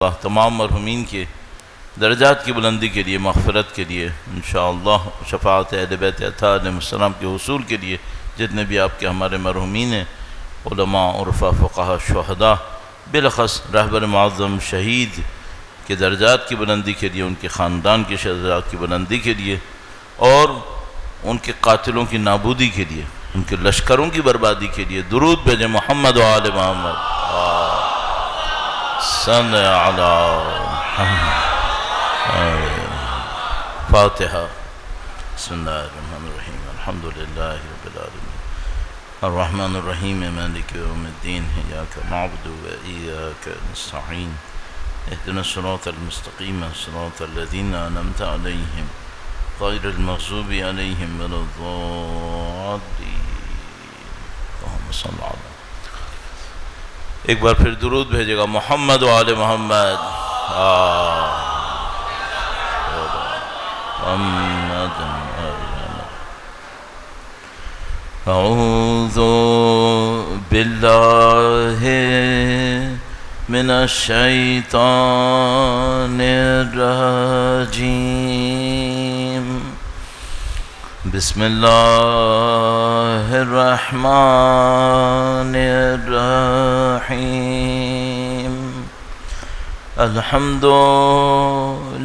اللہ تمام مرحومین کے درجات کی بلندی کے لیے، مغفرت کے لیے، انشاءاللہ شفاعت اہل بیت اطہار علیہ السلام کے حصول کے لیے، جتنے بھی آپ کے ہمارے مرحومین ہیں، علماء، عرفاء، فقہاء، شہداء، بالخص رہبر معظم شہید کے درجات کی بلندی کے لیے، ان کے خاندان کے درجات کی بلندی کے لیے، اور ان کے قاتلوں کی نابودی کے لیے، ان کے لشکروں کی بربادی کے لیے درود بھیجیں محمد و آل محمد صلی علی فاتحہ۔ بسم اللہ الرحمن الرحیم، الحمدللہ رب العالمین، الرحمن الرحیم، مالک یوم الدین، ایاک نعبد و ایاک نستعین، اهدنا الصراط المستقیم، صراط الذین انعمت علیہم غیر المغضوب علیہم ولا الضالین۔ اللہم صل علی۔ ایک بار پھر درود بھیجے گا محمد و آل محمد اعوذ باللہ من الشیطان الرجیم، بسم اللہ الرحمن الرحیم، الحمد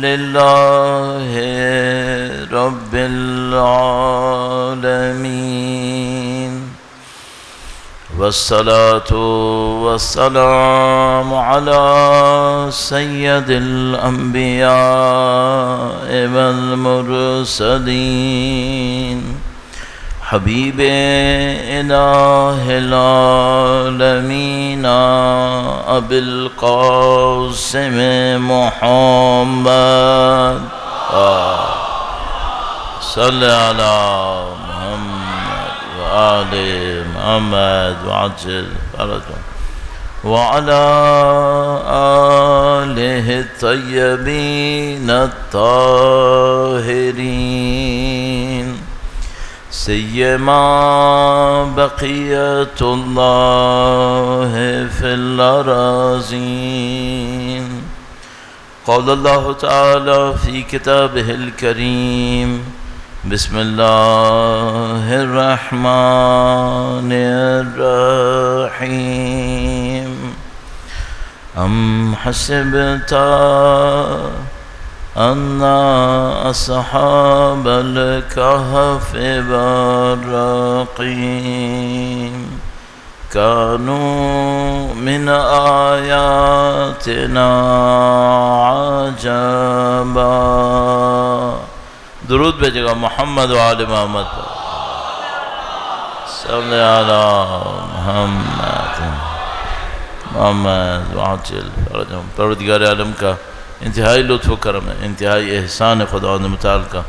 للہ رب العالمین، والصلاة والسلام على سید الانبیاء والمرسلین، حبیب الہ العالمین ابی القاسم محمد صلی علی محمد وآل محمد وعجل فرجهم وعلى آلہ الطیبین الطاہرین، سیما بقیت اللہ فی الارضین۔ قال اللہ تعالی فی کتابہ الکریم، بسم اللہ الرحمن الرحیم، ام حسبت ان اصحاب الکہف والرقیم كانوا من آیاتنا عجبا۔ درود بھیجے گا محمد و آل محمد صلی علی محمد محمد وعجل فرجهم۔ پروردگار عالم کا انتہائی لطف و کرم ہے، انتہائی احسان ہے خداوند متعال کا،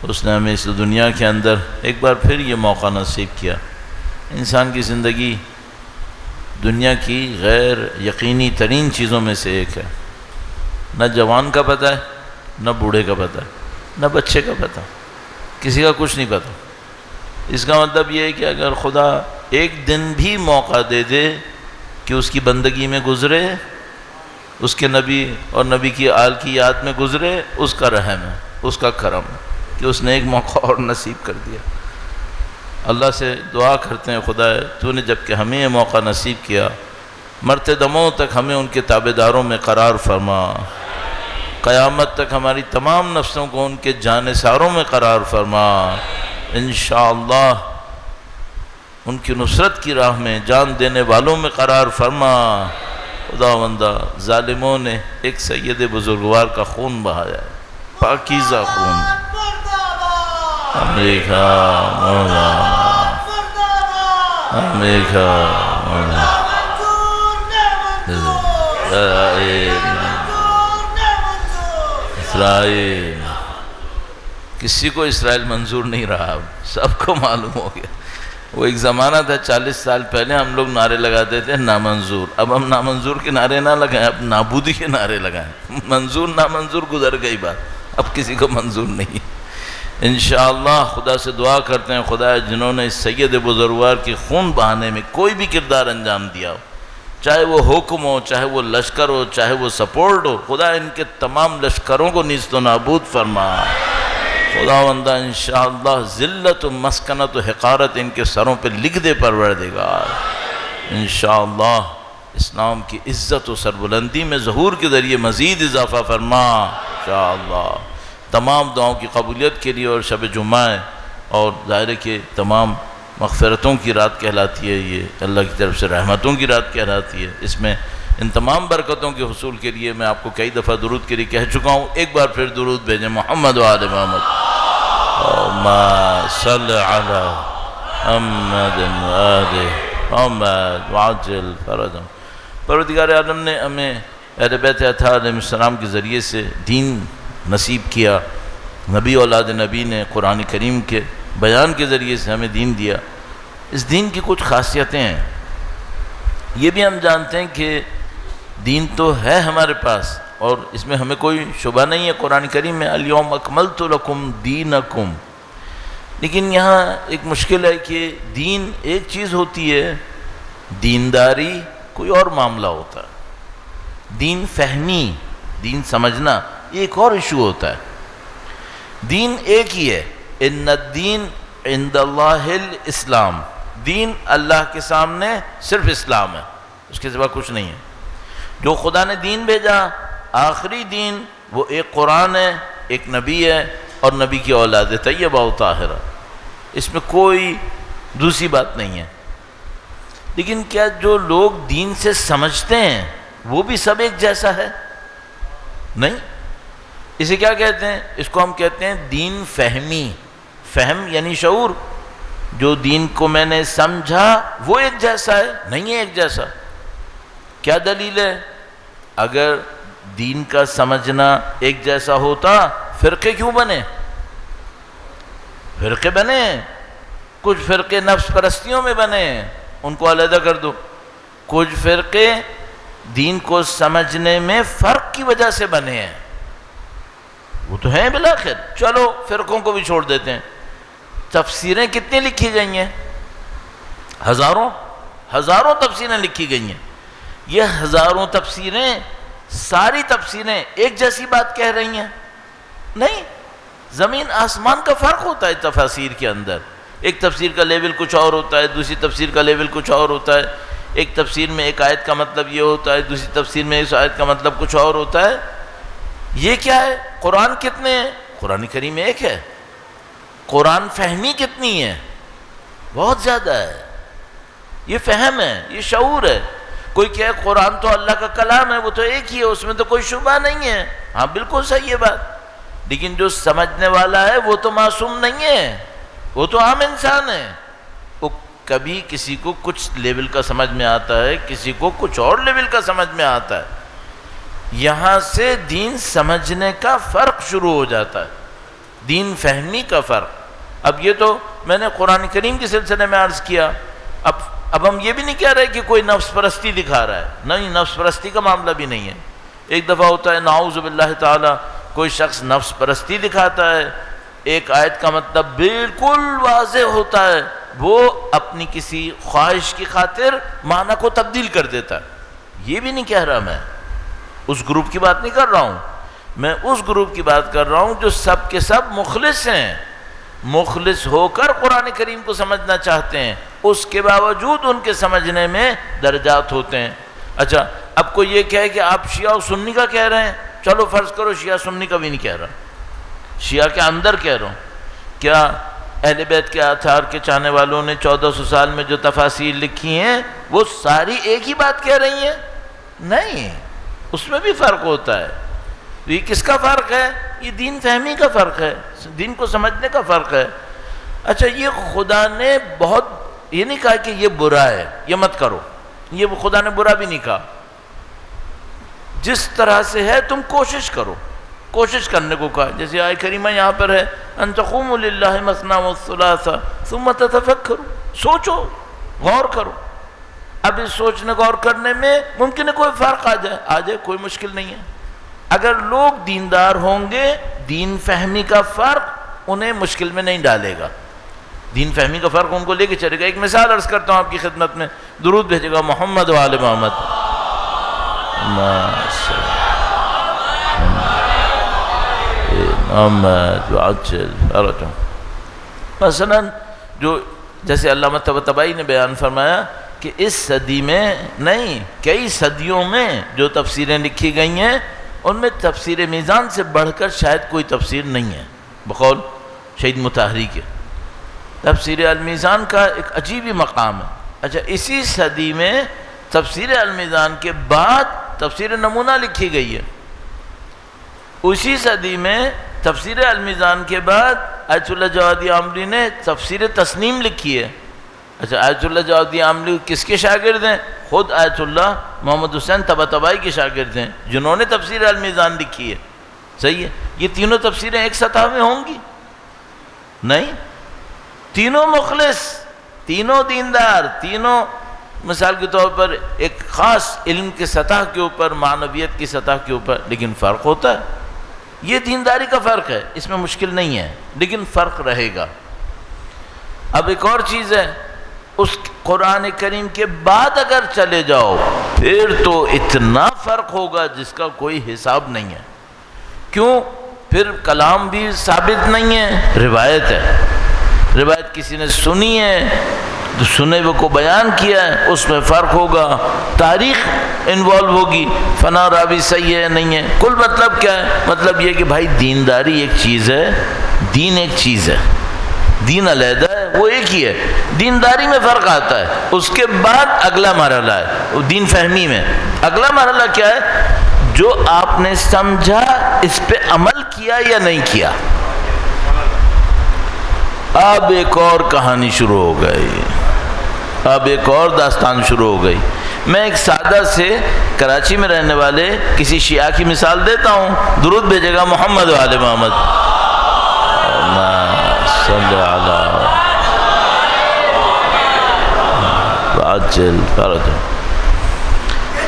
اس نے ہمیں اس دنیا کے اندر ایک بار پھر یہ موقع نصیب کیا۔ انسان کی زندگی دنیا کی غیر یقینی ترین چیزوں میں سے ایک ہے، نہ جوان کا پتہ ہے، نہ بوڑھے کا پتہ ہے، نہ بچے کا پتہ، کسی کا کچھ نہیں پتہ۔ اس کا مطلب یہ ہے کہ اگر خدا ایک دن بھی موقع دے دے کہ اس کی بندگی میں گزرے، اس کے نبی اور نبی کی آل کی یاد میں گزرے، اس کا رحم ہے، اس کا کرم ہے کہ اس نے ایک موقع اور نصیب کر دیا۔ اللہ سے دعا کرتے ہیں، خدا تو نے جب کہ ہمیں یہ موقع نصیب کیا، مرتے دموں تک ہمیں ان کے تابعداروں میں قرار فرما، قیامت تک ہماری تمام نفسوں کو ان کے جانثاروں میں قرار فرما، انشاءاللہ ان کی نصرت کی راہ میں جان دینے والوں میں قرار فرما۔ خداوندہ ظالموں نے ایک سید بزرگوار کا خون بہایا ہے، پاکیزہ خون، امریکہ مولانا، امریکہ مولانا، اسرائیل، کسی کو اسرائیل منظور نہیں رہا، اب سب کو معلوم ہو گیا۔ وہ ایک زمانہ تھا 40 سال پہلے ہم لوگ نعرے لگاتے تھے نامنظور، اب ہم نامنظور کے نعرے نہ لگائیں، اب نابودی کے نعرے لگائیں۔ منظور نامنظور گزر گئی بات، اب کسی کو منظور نہیں۔ انشاءاللہ خدا سے دعا کرتے ہیں، خدا جنہوں نے اس سید بزرگوار کے خون بہانے میں کوئی بھی کردار انجام دیا ہو، چاہے وہ حکم ہو، چاہے وہ لشکر ہو، چاہے وہ سپورٹ ہو، خدا ان کے تمام لشکروں کو نیست و نابود فرما۔ خداوندہ انشاءاللہ ذلت و مسکنت و حقارت ان کے سروں پہ لکھ دے پروردگار۔ انشاءاللہ اسلام کی عزت و سربلندی میں ظہور کے ذریعے مزید اضافہ فرما انشاءاللہ۔ تمام دعاؤں کی قبولیت کے لیے، اور شب جمعہ ہے اور ظاہر کہ تمام مغفرتوں کی رات کہلاتی ہے، یہ اللہ کی طرف سے رحمتوں کی رات کہلاتی ہے، اس میں ان تمام برکتوں کے حصول کے لیے میں آپ کو کئی دفعہ درود کے لیے کہہ چکا ہوں، ایک بار پھر درود بھیجیں محمد و آل محمد، اللہم صلی علی محمد و آل محمد وعجل فرجهم۔ پروردگار عالم نے ہمیں اہل بیت اطہار علیہ السلام کے ذریعے سے دین نصیب کیا، نبی اولاد نبی نے قرآن کریم کے بیان کے ذریعے سے ہمیں دین دیا۔ اس دین کی کچھ خاصیتیں ہیں، یہ بھی ہم جانتے ہیں کہ دین تو ہے ہمارے پاس اور اس میں ہمیں کوئی شبہ نہیں ہے، قرآن کریم میں الیوم اکملت لکم دینکم، لیکن یہاں ایک مشکل ہے کہ دین ایک چیز ہوتی ہے، دینداری کوئی اور معاملہ ہوتا ہے، دین فہمی، دین سمجھنا ایک اور ایشو ہوتا ہے۔ دین ایک ہی ہے، ان الدین عند اللہ الاسلام، دین اللہ کے سامنے صرف اسلام ہے، اس کے سوا کچھ نہیں ہے۔ جو خدا نے دین بھیجا آخری دین وہ ایک قرآن ہے، ایک نبی ہے اور نبی کی اولاد طیبہ و طاہرہ، اس میں کوئی دوسری بات نہیں ہے۔ لیکن کیا جو لوگ دین سے سمجھتے ہیں وہ بھی سب ایک جیسا ہے؟ نہیں۔ اسے کیا کہتے ہیں؟ اس کو ہم کہتے ہیں دین فہمی، فہم یعنی شعور، جو دین کو میں نے سمجھا وہ ایک جیسا ہے، نہیں ہے ایک جیسا۔ کیا دلیل ہے؟ اگر دین کا سمجھنا ایک جیسا ہوتا فرقے کیوں بنے؟ فرقے بنے، کچھ فرقے نفس پرستیوں میں بنے، ان کو علیحدہ کر دو، کچھ فرقے دین کو سمجھنے میں فرق کی وجہ سے بنے ہیں، وہ تو ہیں بالآخر، چلو فرقوں کو بھی چھوڑ دیتے ہیں۔ تفسیریں کتنی لکھی گئی ہیں؟ ہزاروں تفسیریں لکھی گئی ہیں۔ یہ ہزاروں تفسیریں، ساری تفسیریں ایک جیسی بات کہہ رہی ہیں؟ نہیں، زمین آسمان کا فرق ہوتا ہے تفاسیر کے اندر۔ ایک تفسیر کا لیول کچھ اور ہوتا ہے، دوسری تفسیر کا لیول کچھ اور ہوتا ہے، ایک تفسیر میں ایک آیت کا مطلب یہ ہوتا ہے، دوسری تفسیر میں اس آیت کا مطلب کچھ اور ہوتا ہے۔ یہ کیا ہے؟ قرآن کتنے ہیں؟ قرآن کریم ایک ہے۔ قرآن فہمی کتنی ہے؟ بہت زیادہ ہے۔ یہ فہم ہے، یہ شعور ہے۔ کوئی کہے قرآن تو اللہ کا کلام ہے، وہ تو ایک ہی ہے، اس میں تو کوئی شبہ نہیں ہے، ہاں بالکل صحیح ہے بات، لیکن جو سمجھنے والا ہے وہ تو معصوم نہیں ہے، وہ تو عام انسان ہے، وہ کبھی کسی کو کچھ لیول کا سمجھ میں آتا ہے، کسی کو کچھ اور لیول کا سمجھ میں آتا ہے۔ یہاں سے دین سمجھنے کا فرق شروع ہو جاتا ہے، دین فہمی کا فرق۔ اب یہ تو میں نے قرآن کریم کے سلسلے میں عرض کیا، اب ہم یہ بھی نہیں کہہ رہے کہ کوئی نفس پرستی دکھا رہا ہے، نہیں، نفس پرستی کا معاملہ بھی نہیں ہے۔ ایک دفعہ ہوتا ہے نعوذ باللہ تعالی کوئی شخص نفس پرستی دکھاتا ہے، ایک آیت کا مطلب بالکل واضح ہوتا ہے، وہ اپنی کسی خواہش کی خاطر معنی کو تبدیل کر دیتا ہے۔ یہ بھی نہیں کہہ رہا، میں اس گروپ کی بات نہیں کر رہا ہوں، میں اس گروپ کی بات کر رہا ہوں جو سب کے سب مخلص ہیں، مخلص ہو کر قرآن کریم کو سمجھنا چاہتے ہیں، اس کے باوجود ان کے سمجھنے میں درجات ہوتے ہیں۔ اچھا، اب کوئی یہ کہے کہ آپ شیعہ و سنی کا کہہ رہے ہیں، چلو فرض کرو شیعہ سنی کا بھی نہیں کہہ رہا، شیعہ کے اندر کہہ رہا ہوں۔ کیا اہل بیت کے آثار کے چاہنے والوں نے 1400 سال میں جو تفاسیر لکھی ہیں وہ ساری ایک ہی بات کہہ رہی ہیں؟ نہیں، اس میں بھی فرق ہوتا ہے۔ یہ کس کا فرق ہے؟ یہ دین فہمی کا فرق ہے، دین کو سمجھنے کا فرق ہے۔ اچھا، یہ خدا نے بہت یہ نہیں کہا کہ یہ برا ہے، یہ مت کرو، یہ خدا نے برا بھی نہیں کہا۔ جس طرح سے ہے تم کوشش کرو، کوشش کرنے کو کہا، جیسے آیت کریمہ یہاں پر ہے ان تقوموا للہ مثنی وثلاث ثم تتفکروا، سوچو، غور کرو۔ اب اس سوچنے غور کرنے میں ممکن ہے کوئی فرق آ جائے، کوئی مشکل نہیں ہے۔ اگر لوگ دیندار ہوں گے، دین فہمی کا فرق انہیں مشکل میں نہیں ڈالے گا، دین فہمی کا فرق ان کو لے کے چلے گا. ایک مثال عرض کرتا ہوں آپ کی خدمت میں. درود بھیجے گا محمد و آل محمد. مثلا جو جیسے علامہ طباطبائی نے بیان فرمایا کہ اس صدی میں نہیں کئی صدیوں میں جو تفسیریں لکھی گئی ہیں ان میں تفسیر میزان سے بڑھ کر شاید کوئی تفسیر نہیں ہے بقول شہید مطہری کے. تفسیر المیزان کا ایک عجیب ہی مقام ہے. اچھا اسی صدی میں تفسیر المیزان کے بعد تفسیر نمونہ لکھی گئی ہے. اسی صدی میں تفسیر المیزان کے بعد آیت اللہ جوادی عاملی نے تفسیر تسنیم لکھی ہے. اچھا آیت اللہ جوادی عاملی کس کے شاگرد ہیں؟ خود آیت اللہ محمد حسین طباطبائی کے شاگرد ہیں جنہوں نے تفسیر المیزان لکھی ہے. صحیح ہے. یہ تینوں تفسیریں ایک سطح میں ہوں گی؟ نہیں. تینوں مخلص، تینوں دیندار، تینوں مثال کے طور پر ایک خاص علم کی سطح کے اوپر، معنویت کی سطح کے اوپر، لیکن فرق ہوتا ہے. یہ دینداری کا فرق ہے، اس میں مشکل نہیں ہے، لیکن فرق رہے گا. اب ایک اور چیز ہے، اس قرآن کریم کے بعد اگر چلے جاؤ پھر تو اتنا فرق ہوگا جس کا کوئی حساب نہیں ہے. کیوں؟ پھر کلام بھی ثابت نہیں ہے، روایت ہے. روایت کسی نے سنی ہے تو سنے ہوئے کو بیان کیا ہے، اس میں فرق ہوگا. تاریخ انوالو ہوگی، فنا راوی صحیح ہے نہیں ہے. کل مطلب کیا ہے؟ مطلب یہ کہ بھائی دینداری ایک چیز ہے، دین ایک چیز ہے. دین علیحدہ ہے، وہ ایک ہی ہے. دینداری میں فرق آتا ہے. اس کے بعد اگلا مرحلہ ہے دین فہمی میں. اگلا مرحلہ کیا ہے؟ جو آپ نے سمجھا اس پہ عمل کیا یا نہیں کیا. اب ایک اور کہانی شروع ہو گئی، اب ایک اور داستان شروع ہو گئی. میں ایک سادہ سے کراچی میں رہنے والے کسی شیعہ کی مثال دیتا ہوں. درود بھیجے گا محمد و آل محمد. صلی اللہ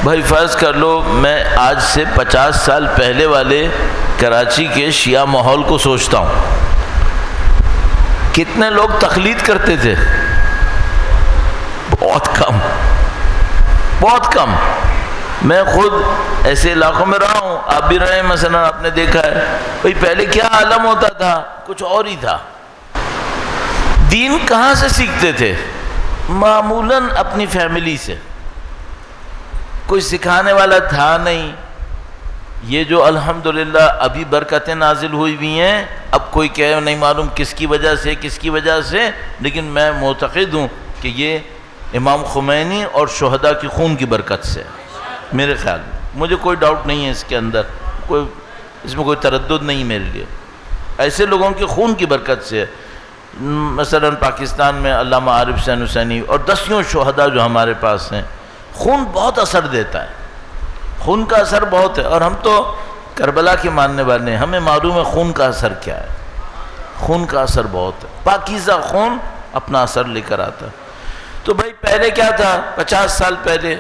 بھائی فرض کر لو میں آج سے 50 سال پہلے والے کراچی کے شیعہ ماحول کو سوچتا ہوں. کتنے لوگ تقلید کرتے تھے؟ بہت کم، بہت کم. میں خود ایسے علاقوں میں رہا ہوں، آپ بھی رہے ہیں، مثلا آپ نے دیکھا ہے بھئی پہلے کیا عالم ہوتا تھا، کچھ اور ہی تھا. دین کہاں سے سیکھتے تھے؟ معمولاً اپنی فیملی سے. کوئی سکھانے والا تھا نہیں. یہ جو الحمدللہ ابھی برکتیں نازل ہوئی ہوئی ہیں، اب کوئی کہے نہیں معلوم کس کی وجہ سے، کس کی وجہ سے، لیکن میں معتقد ہوں کہ یہ امام خمینی اور شہداء کی خون کی برکت سے. میرے خیال میں مجھے کوئی ڈاؤٹ نہیں ہے اس کے اندر، اس میں کوئی تردد نہیں میرے لیے. ایسے لوگوں کی خون کی برکت سے. مثلا پاکستان میں علامہ عارف حسین حسینی اور دسیوں شہداء جو ہمارے پاس ہیں، خون بہت اثر دیتا ہے. خون کا اثر بہت ہے، اور ہم تو کربلا کے ماننے والے ہیں، ہمیں معلوم ہے خون کا اثر کیا ہے. خون کا اثر بہت ہے. پاکیزہ خون اپنا اثر لے کر آتا ہے. تو بھائی پہلے کیا تھا؟ 50 سال پہلے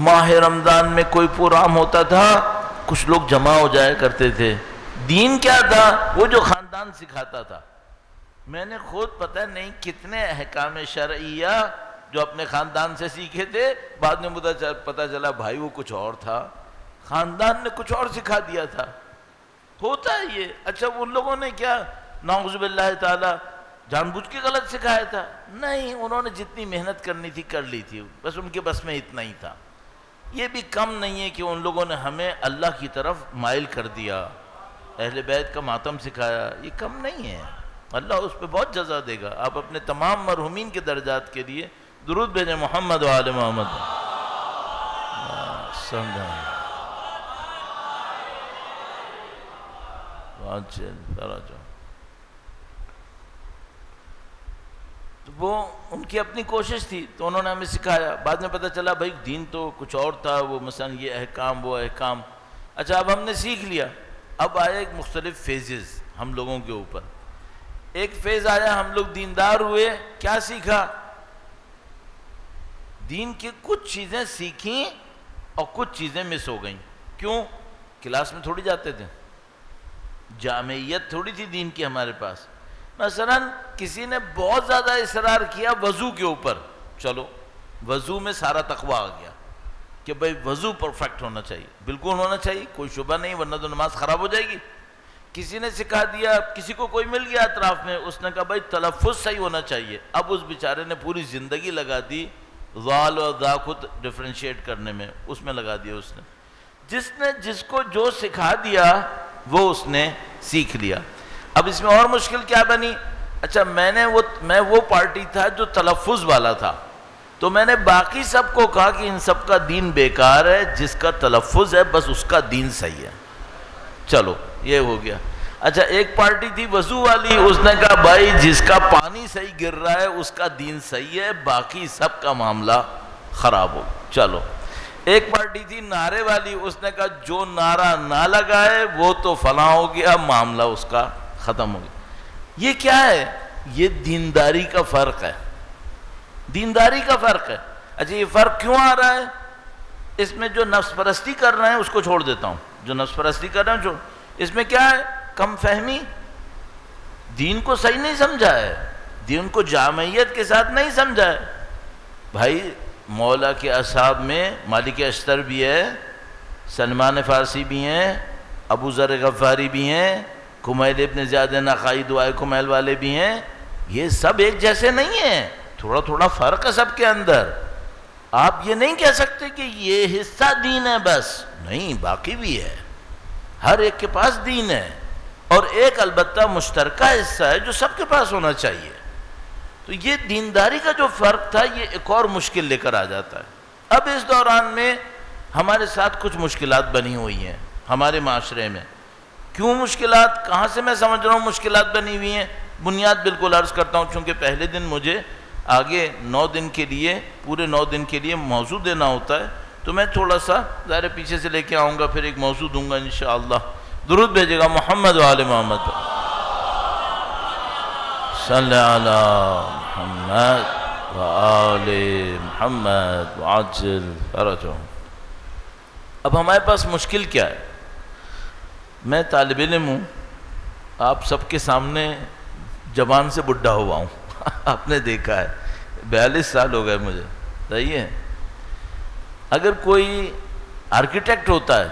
ماہ رمضان میں کوئی پروگرام ہوتا تھا، کچھ لوگ جمع ہو جایا کرتے تھے. دین کیا تھا؟ وہ جو خاندان سکھاتا تھا. میں نے خود پتہ نہیں کتنے احکام شرعیہ جو اپنے خاندان سے سیکھے تھے، بعد میں پتہ چلا بھائی وہ کچھ اور تھا، خاندان نے کچھ اور سکھا دیا تھا. ہوتا ہے یہ. اچھا ان لوگوں نے کیا نعوذ باللہ تعالی جان بوجھ کے غلط سکھایا تھا؟ نہیں، انہوں نے جتنی محنت کرنی تھی کر لی تھی، بس ان کے بس میں اتنا ہی تھا. یہ بھی کم نہیں ہے کہ ان لوگوں نے ہمیں اللہ کی طرف مائل کر دیا، اہل بیت کا ماتم سکھایا. یہ کم نہیں ہے. اللہ اس پہ بہت جزا دے گا. آپ اپنے تمام مرحومین کے درجات کے لیے درود بھیجیں محمد و آل محمد. تو وہ ان کی اپنی کوشش تھی، تو انہوں نے ہمیں سکھایا. بعد میں پتہ چلا بھائی دین تو کچھ اور تھا، وہ مثلا یہ احکام وہ احکام. اچھا اب ہم نے سیکھ لیا. اب آئے ایک مختلف فیزز ہم لوگوں کے اوپر. ایک فیز آیا، ہم لوگ دیندار ہوئے، کیا سیکھا؟ دین کی کچھ چیزیں سیکھیں اور کچھ چیزیں مس ہو گئیں. کیوں؟ کلاس میں تھوڑی جاتے تھے، جامعیت تھوڑی تھی دین کی ہمارے پاس. مثلا کسی نے بہت زیادہ اصرار کیا وضو کے اوپر، چلو وضو میں سارا تقویٰ آ گیا کہ بھئی وضو پرفیکٹ ہونا چاہیے، بالکل ہونا چاہیے، کوئی شبہ نہیں، ورنہ تو نماز خراب ہو جائے گی۔ کسی نے سکھا دیا، کسی کو کوئی مل گیا اطراف میں، اس نے کہا بھئی تلفظ صحیح ہونا چاہیے، اب اس بیچارے نے پوری زندگی لگا دی ذال اور ذا کو ڈفرینشیٹ کرنے میں، اس میں لگا دیا اس نے جس کو جو سکھا دیا وہ اس نے سیکھ لیا۔ اب اس میں اور مشکل کیا بنی؟ اچھا میں وہ پارٹی تھا جو تلفظ والا تھا، تو میں نے باقی سب کو کہا کہ ان سب کا دین بیکار ہے، جس کا تلفظ ہے بس اس کا دین صحیح ہے، چلو یہ ہو گیا۔ اچھا ایک پارٹی تھی وضو والی، اس نے کہا بھائی جس کا پانی صحیح گر رہا ہے اس کا دین صحیح ہے، باقی سب کا معاملہ خراب ہو، چلو۔ ایک پارٹی تھی نعرے والی، اس نے کہا جو نعرہ نہ لگائے وہ تو فلاں ہو گیا، معاملہ اس کا ختم ہو گیا۔ یہ کیا ہے؟ یہ دینداری کا فرق ہے، دینداری کا فرق ہے۔ اچھا یہ فرق کیوں آ رہا ہے؟ اس میں جو نفس پرستی کر رہے ہیں اس کو چھوڑ دیتا ہوں، جو نفس پرستی کر رہے ہیں اس میں کیا ہے؟ کم فہمی، دین کو صحیح نہیں سمجھا ہے، دین کو جامعیت کے ساتھ نہیں سمجھا ہے۔ بھائی مولا کے اصحاب میں مالک اشتر بھی ہے، سلمان فارسی بھی ہیں، ابو ذر غفاری بھی ہیں، کمیل ابن زیاد نخائی دعائے کمیل والے بھی ہیں، یہ سب ایک جیسے نہیں ہیں، تھوڑا تھوڑا فرق ہے سب کے اندر۔ آپ یہ نہیں کہہ سکتے کہ یہ حصہ دین ہے بس، نہیں، باقی بھی ہے، ہر ایک کے پاس دین ہے، اور ایک البتہ مشترکہ حصہ ہے جو سب کے پاس ہونا چاہیے۔ تو یہ دینداری کا جو فرق تھا یہ ایک اور مشکل لے کر آ جاتا ہے۔ اب اس دوران میں ہمارے ساتھ کچھ مشکلات بنی ہوئی ہیں ہمارے معاشرے میں۔ کیوں مشکلات؟ کہاں سے میں سمجھ رہا ہوں مشکلات بنی ہوئی ہیں؟ بنیاد بالکل عرض کرتا ہوں، چونکہ پہلے دن مجھے آگے 9 دن کے لیے، پورے 9 دن کے لیے موضوع دینا ہوتا ہے، تو میں تھوڑا سا ظاہر پیچھے سے لے کے آؤں گا، پھر ایک موضوع دوں گا انشاءاللہ۔ درود بھیجے گا محمد و آل محمد، صلی علی محمد و آل محمد وعجل فرجہم۔ اب ہمارے پاس مشکل کیا ہے؟ میں طالب علم ہوں، آپ سب کے سامنے جوان سے بڈھا ہوا ہوں، آپ نے دیکھا ہے، 42 سال ہو گئے مجھے، صحیح ہے۔ اگر کوئی آرکیٹیکٹ ہوتا ہے،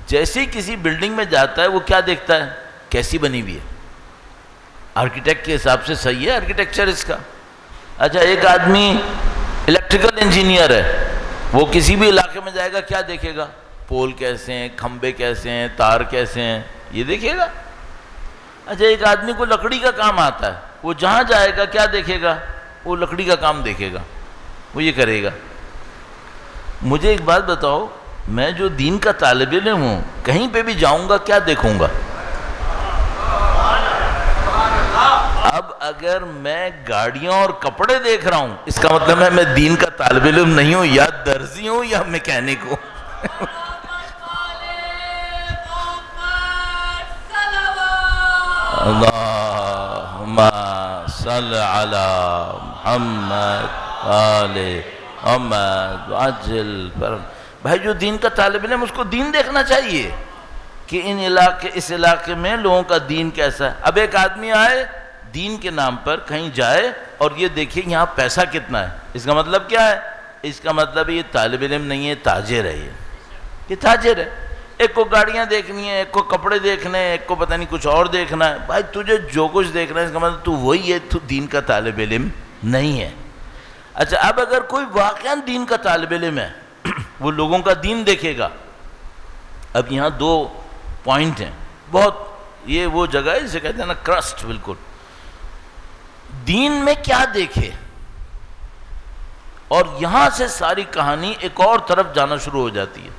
جیسے ہی کسی بلڈنگ میں جاتا ہے وہ کیا دیکھتا ہے؟ کیسی بنی ہوئی ہے، آرکیٹیکٹ کے حساب سے صحیح ہے آرکیٹیکچر اس کا۔ اچھا ایک آدمی الیکٹریکل انجینئر ہے، وہ کسی بھی علاقے میں جائے گا کیا دیکھے گا؟ پول کیسے ہیں، کھمبے کیسے ہیں، تار کیسے ہیں، یہ دیکھے گا۔ اچھا ایک آدمی کو لکڑی کا کام آتا ہے، وہ جہاں جائے گا کیا دیکھے گا؟ وہ لکڑی کا کام دیکھے گا، وہ یہ کرے گا۔ مجھے ایک بات بتاؤ، میں جو دین کا طالب علم ہوں، کہیں پہ بھی جاؤں گا کیا دیکھوں گا؟ اب اگر میں گاڑیاں اور کپڑے دیکھ رہا ہوں، اس کا مطلب ہے میں دین کا طالب علم نہیں ہوں، یا درزی ہوں یا میکینک ہوں۔ اللہم صلی علی محمد آل محمد وعجل فرج۔ بھائی جو دین کا طالب علم اس کو دین دیکھنا چاہیے کہ اس علاقے میں لوگوں کا دین کیسا ہے۔ اب ایک آدمی آئے دین کے نام پر کہیں جائے اور یہ دیکھیں یہاں پیسہ کتنا ہے، اس کا مطلب کیا ہے؟ اس کا مطلب یہ طالب علم نہیں ہے، تاجر ہے، یہ تاجر ہے۔ ایک کو گاڑیاں دیکھنی ہے، ایک کو کپڑے دیکھنے ہیں، ایک کو پتہ نہیں کچھ اور دیکھنا ہے۔ بھائی تجھے جو کچھ دیکھنا ہے اس کا مطلب تو وہی ہے، تو دین کا طالب علم نہیں ہے۔ اچھا اب اگر کوئی واقعاً دین کا طالب علم ہے، وہ لوگوں کا دین دیکھے گا۔ اب یہاں 2 پوائنٹ ہیں، بہت یہ وہ جگہ ہے جسے کہتے ہیں نا کرسٹ، بالکل۔ دین میں کیا دیکھے، اور یہاں سے ساری کہانی ایک اور طرف جانا شروع ہو جاتی ہے۔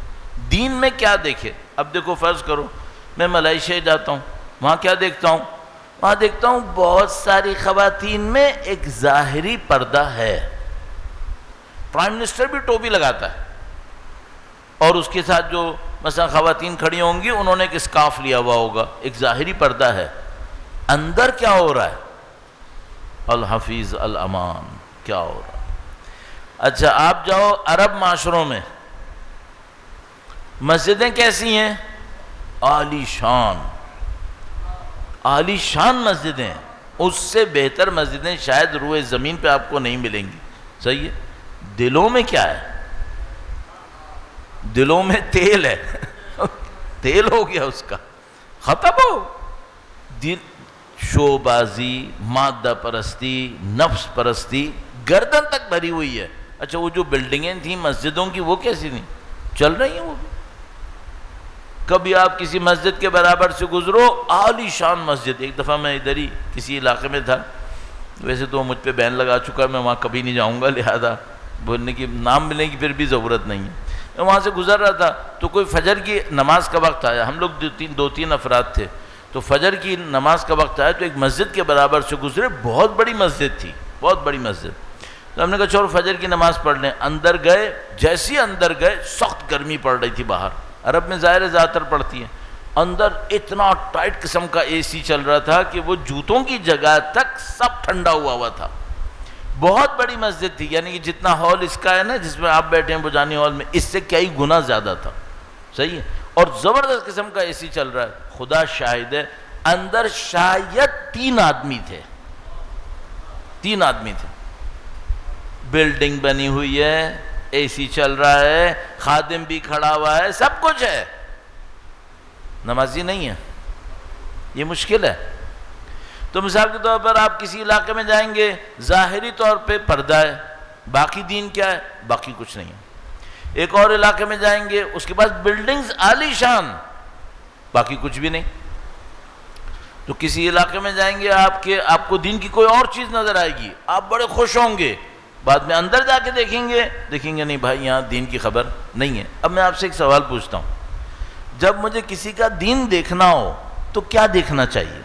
دین میں کیا دیکھے؟ اب دیکھو فرض کرو میں ملائیشیا جاتا ہوں، وہاں کیا دیکھتا ہوں؟ وہاں دیکھتا ہوں بہت ساری خواتین میں ایک ظاہری پردہ ہے۔ پرائم منسٹر بھی ٹوپی لگاتا ہے، اور اس کے ساتھ جو مثلا خواتین کھڑی ہوں گی انہوں نے ایک اسکارف لیا ہوا ہوگا، ایک ظاہری پردہ ہے۔ اندر کیا ہو رہا ہے؟ الحفیظ الامان، کیا ہو رہا ہے؟ اچھا آپ جاؤ عرب معاشروں میں، مسجدیں کیسی ہیں؟ عالی شان، عالی شان مسجدیں، اس سے بہتر مسجدیں شاید روئے زمین پہ آپ کو نہیں ملیں گی. صحیح ہے. دلوں میں کیا ہے؟ دلوں میں تیل ہے. تیل ہو گیا اس کا، ختم ہو. دل شوبازی، مادہ پرستی، نفس پرستی گردن تک بھری ہوئی ہے. اچھا وہ جو بلڈنگیں تھیں مسجدوں کی وہ کیسی تھیں؟ چل رہی ہیں وہ بھی. کبھی آپ کسی مسجد کے برابر سے گزرو، عالی شان مسجد. ایک دفعہ میں ادھر ہی کسی علاقے میں تھا، ویسے تو مجھ پہ بین لگا چکا ہے، میں وہاں کبھی نہیں جاؤں گا، لہذا بولنے کی نام ملنے کی پھر بھی ضرورت نہیں ہے. میں وہاں سے گزر رہا تھا تو کوئی فجر کی نماز کا وقت آیا. ہم لوگ دو تین افراد تھے، تو فجر کی نماز کا وقت آیا تو ایک مسجد کے برابر سے گزرے. بہت بڑی مسجد تھی، بہت بڑی مسجد. تو ہم نے کہا چلو فجر کی نماز پڑھ لیں. اندر گئے، جیسے اندر گئے سخت گرمی پڑ رہی تھی باہر. عرب میں ظاہر ہے زیادہ تر پڑتی ہے. اندر اتنا ٹائٹ قسم کا اے سی چل رہا تھا کہ وہ جوتوں کی جگہ تک سب ٹھنڈا ہوا تھا. بہت بڑی مسجد تھی، یعنی کہ جتنا ہال اس کا ہے نا جس میں آپ بیٹھے ہیں بجانی ہال میں، اس سے کئی گنا زیادہ تھا. صحیح ہے. اور زبردست قسم کا اے سی چل رہا ہے. خدا شاہد ہے اندر شاید 3 آدمی تھے. 3 آدمی تھے. بلڈنگ بنی ہوئی ہے، اے سی چل رہا ہے، خادم بھی کھڑا ہوا ہے، سب کچھ ہے. نمازی نہیں ہے. یہ مشکل ہے. تو مثال کے طور پر آپ کسی علاقے میں جائیں گے، ظاہری طور پہ پردہ ہے، باقی دین کیا ہے؟ باقی کچھ نہیں ہے. ایک اور علاقے میں جائیں گے، اس کے پاس بلڈنگز عالی شان، باقی کچھ بھی نہیں. تو کسی علاقے میں جائیں گے آپ کو دین کی کوئی اور چیز نظر آئے گی، آپ بڑے خوش ہوں گے. بعد میں اندر جا کے دیکھیں گے نہیں بھائی یہاں دین کی خبر نہیں ہے. اب میں آپ سے ایک سوال پوچھتا ہوں، جب مجھے کسی کا دین دیکھنا ہو تو کیا دیکھنا چاہیے؟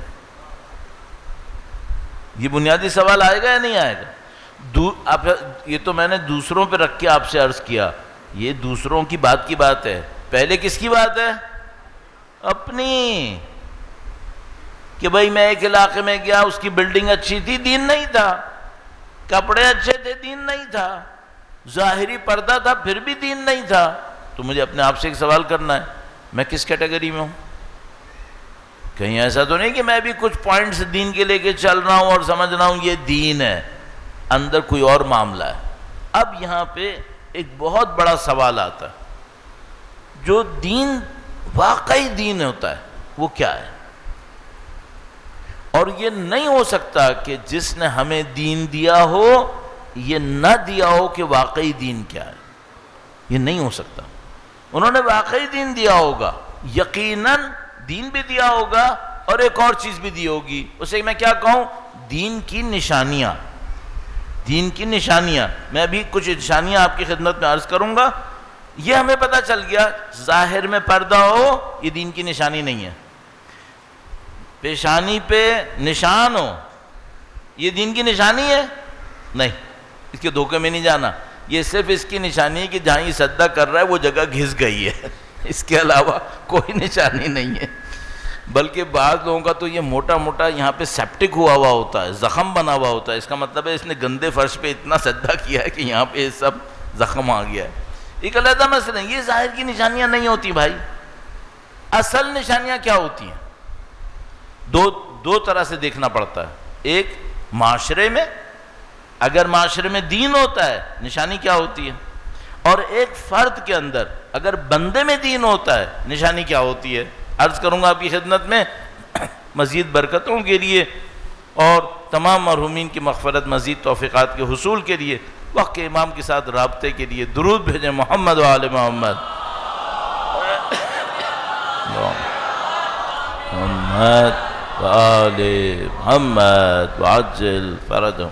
یہ بنیادی سوال آئے گا یا نہیں آئے گا؟ یہ تو میں نے دوسروں پہ رکھ کے آپ سے عرض کیا، یہ دوسروں کی بات ہے. پہلے کس کی بات ہے؟ اپنی. کہ بھائی میں ایک علاقے میں گیا، اس کی بلڈنگ اچھی تھی، دین نہیں تھا. کپڑے اچھے تھے، دین نہیں تھا. ظاہری پردہ تھا، پھر بھی دین نہیں تھا. تو مجھے اپنے آپ سے ایک سوال کرنا ہے، میں کس کیٹیگری میں ہوں؟ کہیں ایسا تو نہیں کہ میں بھی کچھ پوائنٹس دین کے لے کے چل رہا ہوں اور سمجھ رہا ہوں یہ دین ہے، اندر کوئی اور معاملہ ہے. اب یہاں پہ ایک بہت بڑا سوال آتا ہے، جو دین واقعی دین ہوتا ہے وہ کیا ہے؟ اور یہ نہیں ہو سکتا کہ جس نے ہمیں دین دیا ہو یہ نہ دیا ہو کہ واقعی دین کیا ہے. یہ نہیں ہو سکتا. انہوں نے واقعی دین دیا ہوگا، یقیناً دین بھی دیا ہوگا اور ایک اور چیز بھی دی ہوگی. اسے میں کیا کہوں؟ دین کی نشانیاں. دین کی نشانیاں. میں ابھی کچھ نشانیاں آپ کی خدمت میں عرض کروں گا. یہ ہمیں پتہ چل گیا ظاہر میں پردہ ہو یہ دین کی نشانی نہیں ہے، پیشانی پہ نشان ہو یہ دین کی نشانی ہے نہیں. اس کے دھوکے میں نہیں جانا. یہ صرف اس کی نشانی ہے کہ جہاں یہ سجدہ کر رہا ہے وہ جگہ گھس گئی ہے، اس کے علاوہ کوئی نشانی نہیں ہے. بلکہ بعض لوگوں کا تو یہ موٹا موٹا یہاں پہ سیپٹک ہوا ہوتا ہے، زخم بنا ہوا ہوتا ہے. اس کا مطلب ہے اس نے گندے فرش پہ اتنا سجدہ کیا ہے کہ یہاں پہ سب زخم آ گیا ہے. ایک علیحدہ مسئلہ ہے. یہ ظاہر کی نشانیاں نہیں ہوتی بھائی. اصل نشانیاں کیا ہوتی ہیں؟ دو طرح سے دیکھنا پڑتا ہے. ایک معاشرے میں، اگر معاشرے میں دین ہوتا ہے نشانی کیا ہوتی ہے؟ اور ایک فرد کے اندر اگر بندے میں دین ہوتا ہے نشانی کیا ہوتی ہے؟ عرض کروں گا آپ کی خدمت میں مزید برکتوں کے لیے اور تمام مرحومین کی مغفرت، مزید توفیقات کے حصول کے لیے، وقت کے امام کے ساتھ رابطے کے لیے درود بھیجیں محمد و آل محمد. محمد و آل محمد وعجل فرجهم.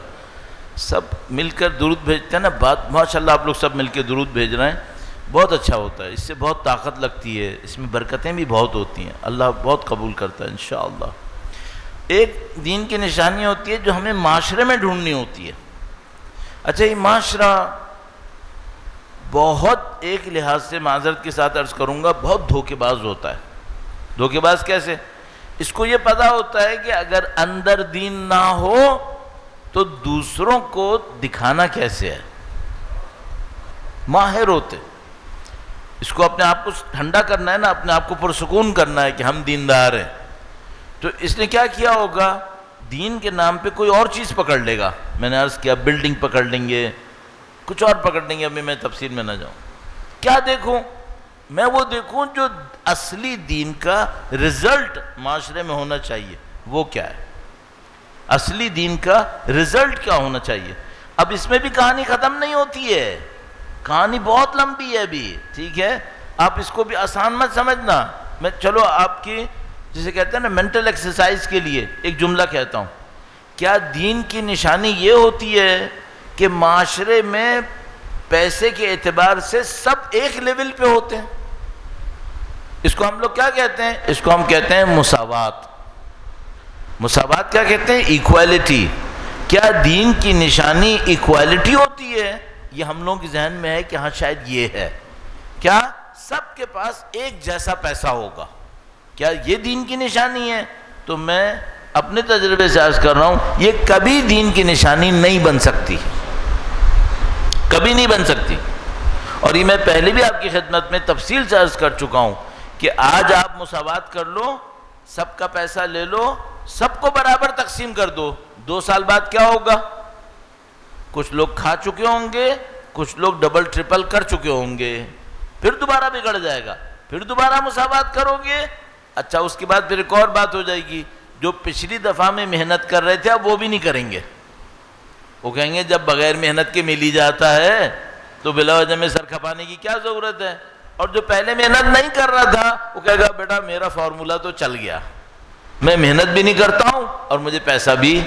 سب مل کر درود بھیجتے ہیں نا. بات ماشاءاللہ آپ لوگ سب مل کے درود بھیج رہے ہیں، بہت اچھا ہوتا ہے. اس سے بہت طاقت لگتی ہے، اس میں برکتیں بھی بہت ہوتی ہیں. اللہ بہت قبول کرتا ہے انشاءاللہ. ایک دین کی نشانی ہوتی ہے جو ہمیں معاشرے میں ڈھونڈنی ہوتی ہے. اچھا یہ معاشرہ بہت، ایک لحاظ سے معذرت کے ساتھ عرض کروں گا، بہت دھوکے باز ہوتا ہے. دھوکے باز کیسے؟ اس کو یہ پتہ ہوتا ہے کہ اگر اندر دین نہ ہو تو دوسروں کو دکھانا کیسے ہے. ماہر ہوتے. اس کو اپنے آپ کو ٹھنڈا کرنا ہے نا، اپنے آپ کو پرسکون کرنا ہے کہ ہم دیندار ہیں. تو اس نے کیا کیا ہوگا؟ دین کے نام پہ کوئی اور چیز پکڑ لے گا. میں نے عرض کیا بلڈنگ پکڑ لیں گے, کچھ اور پکڑ لیں گے, ابھی میں تفصیل میں نہ جاؤں. کیا دیکھوں میں؟ وہ دیکھوں جو اصلی دین کا رزلٹ معاشرے میں ہونا چاہیے وہ کیا ہے, اصلی دین کا رزلٹ کیا ہونا چاہیے. اب اس میں بھی کہانی ختم نہیں ہوتی ہے, کہانی بہت لمبی ہے ابھی, ٹھیک ہے. آپ اس کو بھی آسان مت سمجھنا. میں چلو آپ کی جسے کہتے ہیں نا مینٹل ایکسرسائز کے لیے ایک جملہ کہتا ہوں. کیا دین کی نشانی یہ ہوتی ہے کہ معاشرے میں پیسے کے اعتبار سے سب ایک لیول پہ ہوتے ہیں؟ اس کو ہم لوگ کیا کہتے ہیں؟ اس کو ہم کہتے ہیں مساوات. مساوات کیا کہتے ہیں؟ ایکوالٹی. کیا دین کی نشانی ایکوالٹی ہوتی ہے؟ یہ ہم لوگوں کے ذہن میں ہے کہ ہاں شاید یہ ہے. کیا سب کے پاس ایک جیسا پیسہ ہوگا؟ کیا یہ دین کی نشانی ہے؟ تو میں اپنے تجربے سے عرض کر رہا ہوں یہ کبھی دین کی نشانی نہیں بن سکتی, کبھی نہیں بن سکتی. اور یہ میں پہلے بھی آپ کی خدمت میں تفصیل سے عرض کر چکا ہوں کہ آج آپ مساوات کر لو, سب کا پیسہ لے لو, سب کو برابر تقسیم کر دو, 2 سال بعد کیا ہوگا؟ کچھ لوگ کھا چکے ہوں گے, کچھ لوگ ڈبل ٹرپل کر چکے ہوں گے, پھر دوبارہ بگڑ جائے گا, پھر دوبارہ مساوات کرو گے. اچھا اس کے بعد پھر ایک اور بات ہو جائے گی, جو پچھلی دفعہ میں محنت کر رہے تھے اب وہ بھی نہیں کریں گے. وہ کہیں گے جب بغیر محنت کے مل ہی جاتا ہے تو بلا وجہ میں سر کھپانے کی کیا ضرورت ہے. اور جو پہلے محنت نہیں کر رہا تھا وہ کہے گا بیٹا میرا فارمولہ تو چل گیا, میں محنت بھی نہیں کرتا ہوں اور مجھے پیسہ بھی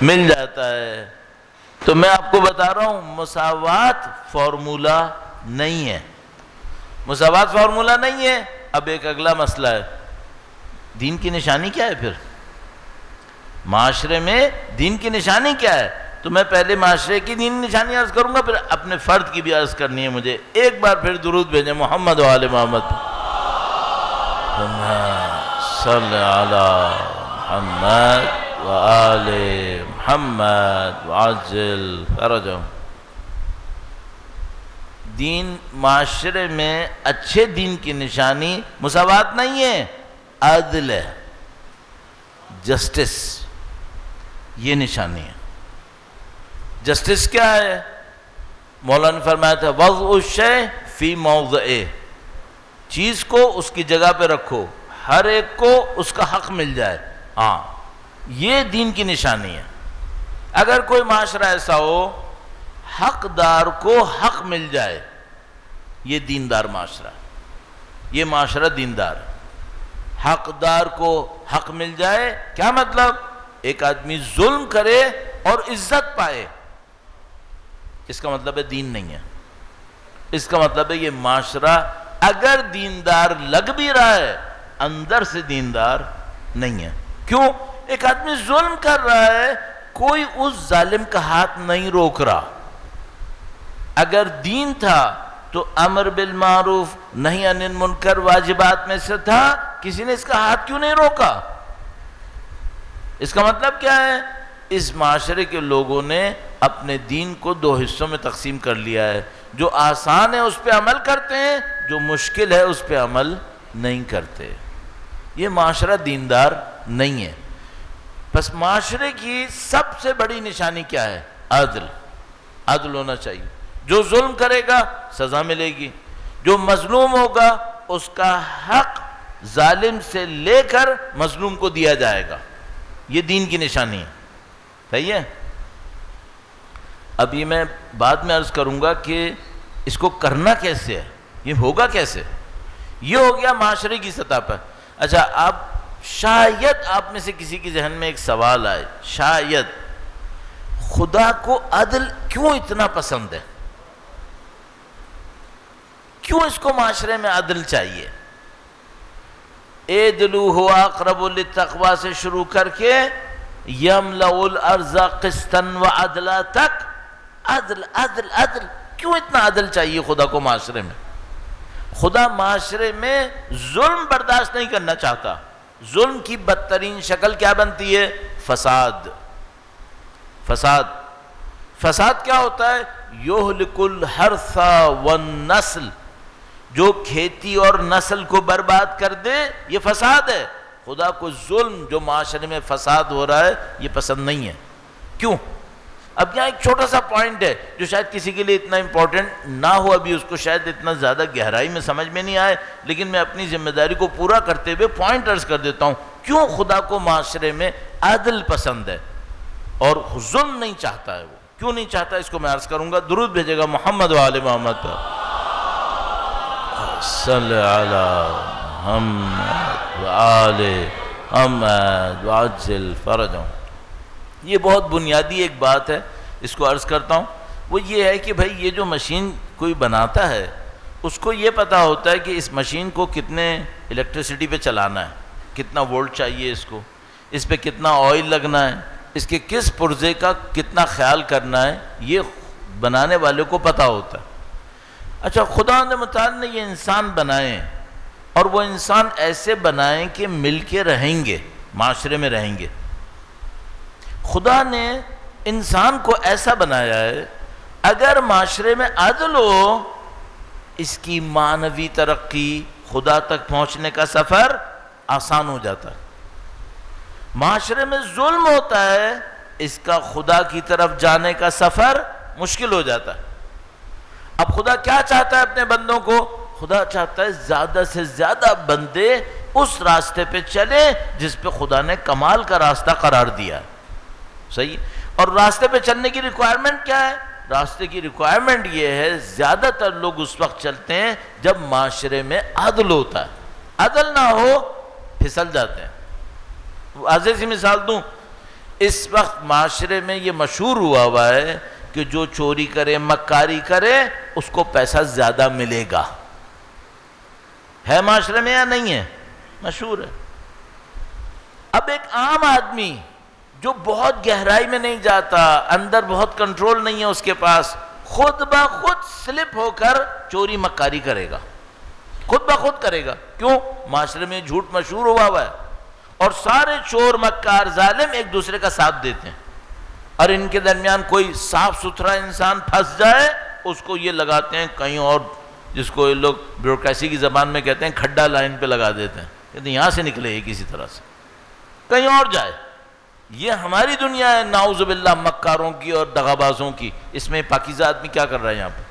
مل جاتا ہے. تو میں آپ کو بتا رہا ہوں مساوات فارمولہ نہیں ہے, مساوات فارمولہ نہیں ہے. اب ایک اگلا مسئلہ ہے, دین کی نشانی کیا ہے؟ پھر معاشرے میں دین کی نشانی کیا ہے؟ تو میں پہلے معاشرے کی دین نشانی عرض کروں گا, پھر اپنے فرد کی بھی عرض کرنی ہے مجھے. ایک بار پھر درود بھیجیں محمد و آل محمد. صلی علی محمد و آل محمد وعجل فرجہم. دین معاشرے میں اچھے دین کی نشانی مساوات نہیں ہے, عدل ہے, جسٹس, یہ نشانی ہے. جسٹس کیا ہے؟ مولانا نے فرمایا تھا وضع الشیء فی موضعہ, چیز کو اس کی جگہ پہ رکھو, ہر ایک کو اس کا حق مل جائے. ہاں یہ دین کی نشانی ہے. اگر کوئی معاشرہ ایسا ہو حقدار کو حق مل جائے, یہ دیندار معاشرہ, یہ معاشرہ دیندار. حقدار کو حق مل جائے کیا مطلب؟ ایک آدمی ظلم کرے اور عزت پائے, اس کا مطلب ہے دین نہیں ہے. اس کا مطلب ہے یہ معاشرہ اگر دیندار لگ بھی رہا ہے اندر سے دیندار نہیں ہے. کیوں؟ ایک آدمی ظلم کر رہا ہے, کوئی اس ظالم کا ہاتھ نہیں روک رہا. اگر دین تھا تو امر بالمعروف نہی عن المنکر واجبات میں سے تھا, کسی نے اس کا ہاتھ کیوں نہیں روکا؟ اس کا مطلب کیا ہے؟ اس معاشرے کے لوگوں نے اپنے دین کو 2 حصوں میں تقسیم کر لیا ہے. جو آسان ہے اس پہ عمل کرتے ہیں, جو مشکل ہے اس پہ عمل نہیں کرتے. یہ معاشرہ دیندار نہیں ہے. بس معاشرے کی سب سے بڑی نشانی کیا ہے؟ عدل. عدل ہونا چاہیے. جو ظلم کرے گا سزا ملے گی, جو مظلوم ہوگا اس کا حق ظالم سے لے کر مظلوم کو دیا جائے گا. یہ دین کی نشانی ہے. صحیح ہے؟ اب یہ میں بعد میں عرض کروں گا کہ اس کو کرنا کیسے ہے, یہ ہوگا کیسے. یہ ہو گیا معاشرے کی سطح پر. اچھا اب شاید آپ میں سے کسی کے ذہن میں ایک سوال آئے, شاید خدا کو عدل کیوں اتنا پسند ہے؟ کیوں اس کو معاشرے میں عدل چاہیے؟ اعدلوا هو اقرب للتقوی سے شروع کر کے یملأ الارض قسطا وعدلا تک عدل عدل عدل. کیوں اتنا عدل چاہیے خدا کو معاشرے میں؟ خدا معاشرے میں ظلم برداشت نہیں کرنا چاہتا. ظلم کی بدترین شکل کیا بنتی ہے؟ فساد. فساد. فساد کیا ہوتا ہے؟ یہلک الحرث والنسل, جو کھیتی اور نسل کو برباد کر دے یہ فساد ہے. خدا کو ظلم جو معاشرے میں فساد ہو رہا ہے یہ پسند نہیں ہے. کیوں؟ اب یہاں ایک چھوٹا سا پوائنٹ ہے جو شاید کسی کے لیے اتنا امپورٹنٹ نہ ہو، ابھی اس کو شاید اتنا زیادہ گہرائی میں سمجھ میں نہیں آئے، لیکن میں اپنی ذمہ داری کو پورا کرتے ہوئے پوائنٹ عرض کر دیتا ہوں. کیوں خدا کو معاشرے میں عدل پسند ہے اور ظلم نہیں چاہتا ہے؟ وہ کیوں نہیں چاہتا اس کو میں عرض کروں گا. درود بھیجے گا محمد و آل محمد پر. صلی علی محمد و آل محمد وعجل فرجہم. یہ بہت بنیادی ایک بات ہے، اس کو عرض کرتا ہوں. وہ یہ ہے کہ بھائی یہ جو مشین کوئی بناتا ہے اس کو یہ پتہ ہوتا ہے کہ اس مشین کو کتنے الیکٹریسٹی پہ چلانا ہے، کتنا وولٹ چاہیے اس کو، اس پہ کتنا آئل لگنا ہے، اس کے کس پرزے کا کتنا خیال کرنا ہے، یہ بنانے والے کو پتہ ہوتا ہے. اچھا، خدا متعال نے یہ انسان بنائے اور وہ انسان ایسے بنائیں کہ مل کے رہیں گے، معاشرے میں رہیں گے. خدا نے انسان کو ایسا بنایا ہے اگر معاشرے میں عدل ہو، اس کی معنوی ترقی، خدا تک پہنچنے کا سفر آسان ہو جاتا ہے. معاشرے میں ظلم ہوتا ہے، اس کا خدا کی طرف جانے کا سفر مشکل ہو جاتا ہے. اب خدا کیا چاہتا ہے اپنے بندوں کو؟ خدا چاہتا ہے زیادہ سے زیادہ بندے اس راستے پہ چلیں جس پہ خدا نے کمال کا راستہ قرار دیا ہے. صحیح. اور راستے پہ چلنے کی ریکوائرمنٹ کیا ہے؟ راستے کی ریکوائرمنٹ یہ ہے، زیادہ تر لوگ اس وقت چلتے ہیں جب معاشرے میں عدل ہوتا ہے. عدل نہ ہو پھسل جاتے ہیں. واضح سی مثال دوں، اس وقت معاشرے میں یہ مشہور ہوا ہے کہ جو چوری کرے، مکاری کرے، اس کو پیسہ زیادہ ملے گا. ہے معاشرے میں یا نہیں ہے؟ مشہور ہے. اب ایک عام آدمی جو بہت گہرائی میں نہیں جاتا، اندر بہت کنٹرول نہیں ہے اس کے پاس، خود بخود سلپ ہو کر چوری مکاری کرے گا، خود بخود کرے گا. کیوں؟ معاشرے میں جھوٹ مشہور ہوا ہے اور سارے چور، مکار، ظالم ایک دوسرے کا ساتھ دیتے ہیں، اور ان کے درمیان کوئی صاف ستھرا انسان پھنس جائے اس کو یہ لگاتے ہیں کہیں اور، جس کو یہ لوگ بیوروکریسی کی زبان میں کہتے ہیں کھڈا لائن پہ لگا دیتے ہیں، کہتے ہیں یہاں سے نکلے یہ کسی طرح سے کہیں اور جائے. یہ ہماری دنیا ہے نعوذ باللہ مکاروں کی اور دغابازوں کی. اس میں پاکیزہ آدمی کیا کر رہا ہے یہاں پہ؟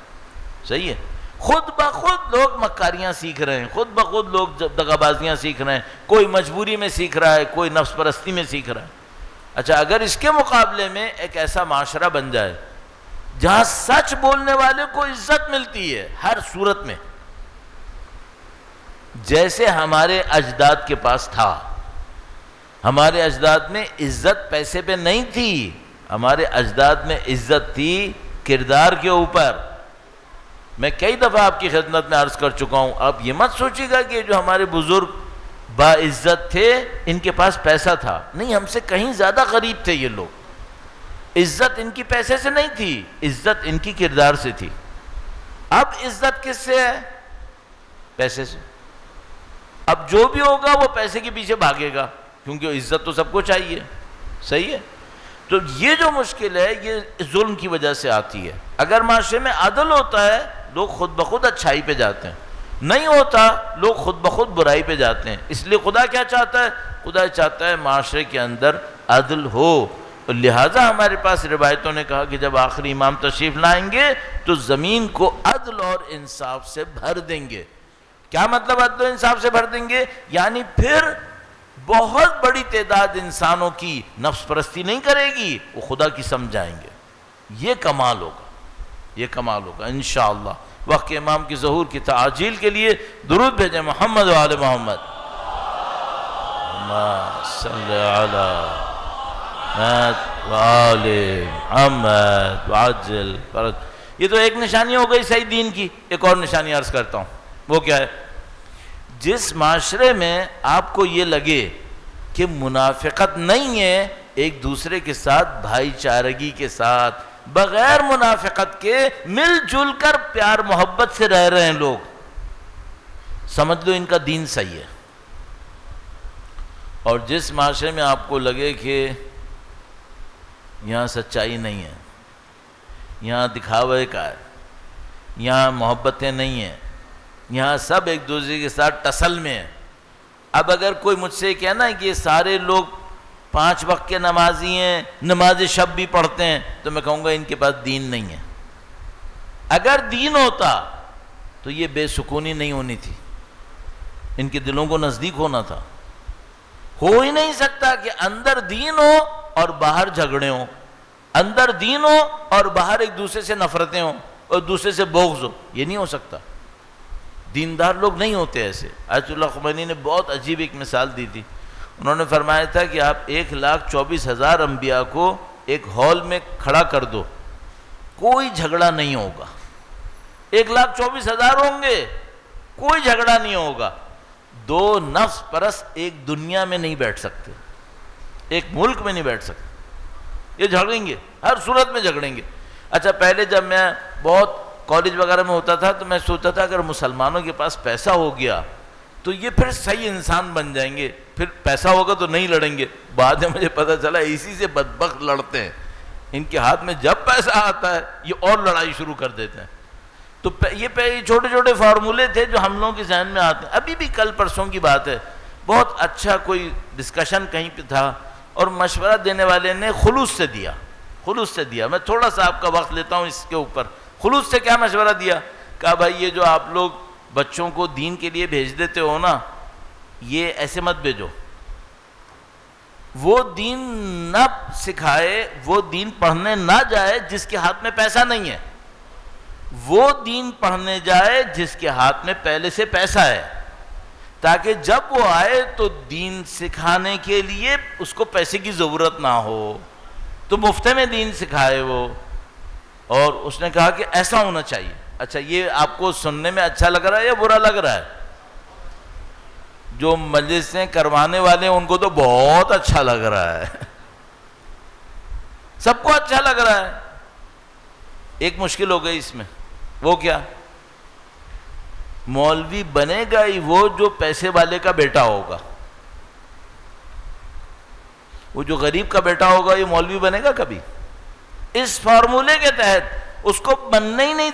صحیح ہے. خود بخود لوگ مکاریاں سیکھ رہے ہیں، خود بخود لوگ دغابازیاں سیکھ رہے ہیں. کوئی مجبوری میں سیکھ رہا ہے، کوئی نفس پرستی میں سیکھ رہا ہے. اچھا، اگر اس کے مقابلے میں ایک ایسا معاشرہ بن جائے جہاں سچ بولنے والے کو عزت ملتی ہے ہر صورت میں، جیسے ہمارے اجداد کے پاس تھا. ہمارے اجداد میں عزت پیسے پہ نہیں تھی، ہمارے اجداد میں عزت تھی کردار کے اوپر. میں کئی دفعہ آپ کی خدمت میں عرض کر چکا ہوں. آپ یہ مت سوچیے گا کہ جو ہمارے بزرگ باعزت تھے ان کے پاس پیسہ تھا. نہیں، ہم سے کہیں زیادہ غریب تھے یہ لوگ. عزت ان کی پیسے سے نہیں تھی، عزت ان کی کردار سے تھی. اب عزت کس سے ہے؟ پیسے سے. اب جو بھی ہوگا وہ پیسے کے پیچھے بھاگے گا، کیونکہ عزت تو سب کو چاہیے. صحیح ہے. تو یہ جو مشکل ہے یہ ظلم کی وجہ سے آتی ہے. اگر معاشرے میں عدل ہوتا ہے لوگ خود بخود اچھائی پہ جاتے ہیں، نہیں ہوتا لوگ خود بخود برائی پہ جاتے ہیں. اس لیے خدا کیا چاہتا ہے؟ خدا چاہتا ہے معاشرے کے اندر عدل ہو. لہٰذا ہمارے پاس روایتوں نے کہا کہ جب آخری امام تشریف لائیں گے تو زمین کو عدل اور انصاف سے بھر دیں گے. کیا مطلب عدل و انصاف سے بھر دیں گے؟ یعنی پھر بہت بڑی تعداد انسانوں کی نفس پرستی نہیں کرے گی، وہ خدا کی سمجھائیں گے. یہ کمال ہوگا، یہ کمال ہوگا انشاءاللہ. وقت کے امام کی ظہور کی تعجیل کے لیے درود بھیجیں محمد و آل محمد. صلی علی محمد و آل محمد وعجل فرج. یہ تو ایک نشانی ہو گئی صحیح دین کی. ایک اور نشانی عرض کرتا ہوں. وہ کیا ہے؟ جس معاشرے میں آپ کو یہ لگے کہ منافقت نہیں ہے، ایک دوسرے کے ساتھ بھائی چارگی کے ساتھ بغیر منافقت کے مل جل کر پیار محبت سے رہ رہے ہیں لوگ، سمجھ لو ان کا دین صحیح ہے. اور جس معاشرے میں آپ کو لگے کہ یہاں سچائی نہیں ہے، یہاں دکھاوے کا ہے، یہاں محبتیں نہیں ہیں، یہاں سب ایک دوسرے کے ساتھ ٹسل میں ہیں، اب اگر کوئی مجھ سے کہنا ہے کہ یہ سارے لوگ 5 وقت کے نمازی ہیں، نماز شب بھی پڑھتے ہیں، تو میں کہوں گا ان کے پاس دین نہیں ہے۔ اگر دین ہوتا تو یہ بے سکونی نہیں ہونی تھی، ان کے دلوں کو نزدیک ہونا تھا۔ ہو ہی نہیں سکتا کہ اندر دین ہو اور باہر جھگڑے ہوں، اندر دین ہو اور باہر ایک دوسرے سے نفرتیں ہوں اور دوسرے سے بغض ہو، یہ نہیں ہو سکتا۔ دیندار لوگ نہیں ہوتے ایسے۔ آیت اللہ خمینی نے بہت عجیب ایک مثال دی تھی، انہوں نے فرمایا تھا کہ آپ 1,24,000 انبیاء کو ایک ہال میں کھڑا کر دو، کوئی جھگڑا نہیں ہوگا۔ 1,24,000 ہوں گے، کوئی جھگڑا نہیں ہوگا۔ 2 نفس پرست ایک دنیا میں نہیں بیٹھ سکتے، ایک ملک میں نہیں بیٹھ سکتے، یہ جھگڑیں گے، ہر صورت میں جھگڑیں گے۔ اچھا پہلے جب میں بہت کالج وغیرہ میں ہوتا تھا تو میں سوچتا تھا اگر مسلمانوں کے پاس پیسہ ہو گیا تو یہ پھر صحیح انسان بن جائیں گے، پھر پیسہ ہوگا تو نہیں لڑیں گے۔ بعد میں مجھے پتہ چلا اسی سے بدبخت لڑتے ہیں، ان کے ہاتھ میں جب پیسہ آتا ہے یہ اور لڑائی شروع کر دیتے ہیں۔ تو یہ چھوٹے چھوٹے فارمولے تھے جو ہم لوگوں کے ذہن میں آتے ہیں۔ ابھی بھی کل پرسوں کی بات ہے، بہت اچھا کوئی ڈسکشن کہیں پہ تھا اور مشورہ دینے والے نے خلوص سے دیا۔ میں تھوڑا سا آپ کا وقت لیتا ہوں اس کے اوپر۔ خلوص سے کیا مشورہ دیا؟ کہا بھائی یہ جو آپ لوگ بچوں کو دین کے لیے بھیج دیتے ہو نا، یہ ایسے مت بھیجو، وہ دین نہ سکھائے، وہ دین پڑھنے نہ جائے جس کے ہاتھ میں پیسہ نہیں ہے، وہ دین پڑھنے جائے جس کے ہاتھ میں پہلے سے پیسہ ہے، تاکہ جب وہ آئے تو دین سکھانے کے لیے اس کو پیسے کی ضرورت نہ ہو، تو مفت میں دین سکھائے وہ۔ اور اس نے کہا کہ ایسا ہونا چاہیے۔ اچھا یہ آپ کو سننے میں اچھا لگ رہا ہے یا برا لگ رہا ہے؟ جو مجلسیں کروانے والے ہیں ان کو تو بہت اچھا لگ رہا ہے، سب کو اچھا لگ رہا ہے۔ ایک مشکل ہو گئی اس میں، وہ کیا؟ مولوی بنے گا ہی وہ جو پیسے والے کا بیٹا ہوگا۔ وہ جو غریب کا بیٹا ہوگا یہ مولوی بنے گا کبھی؟ اس فارمولے کے تحت اس کو بننے ہی نہیں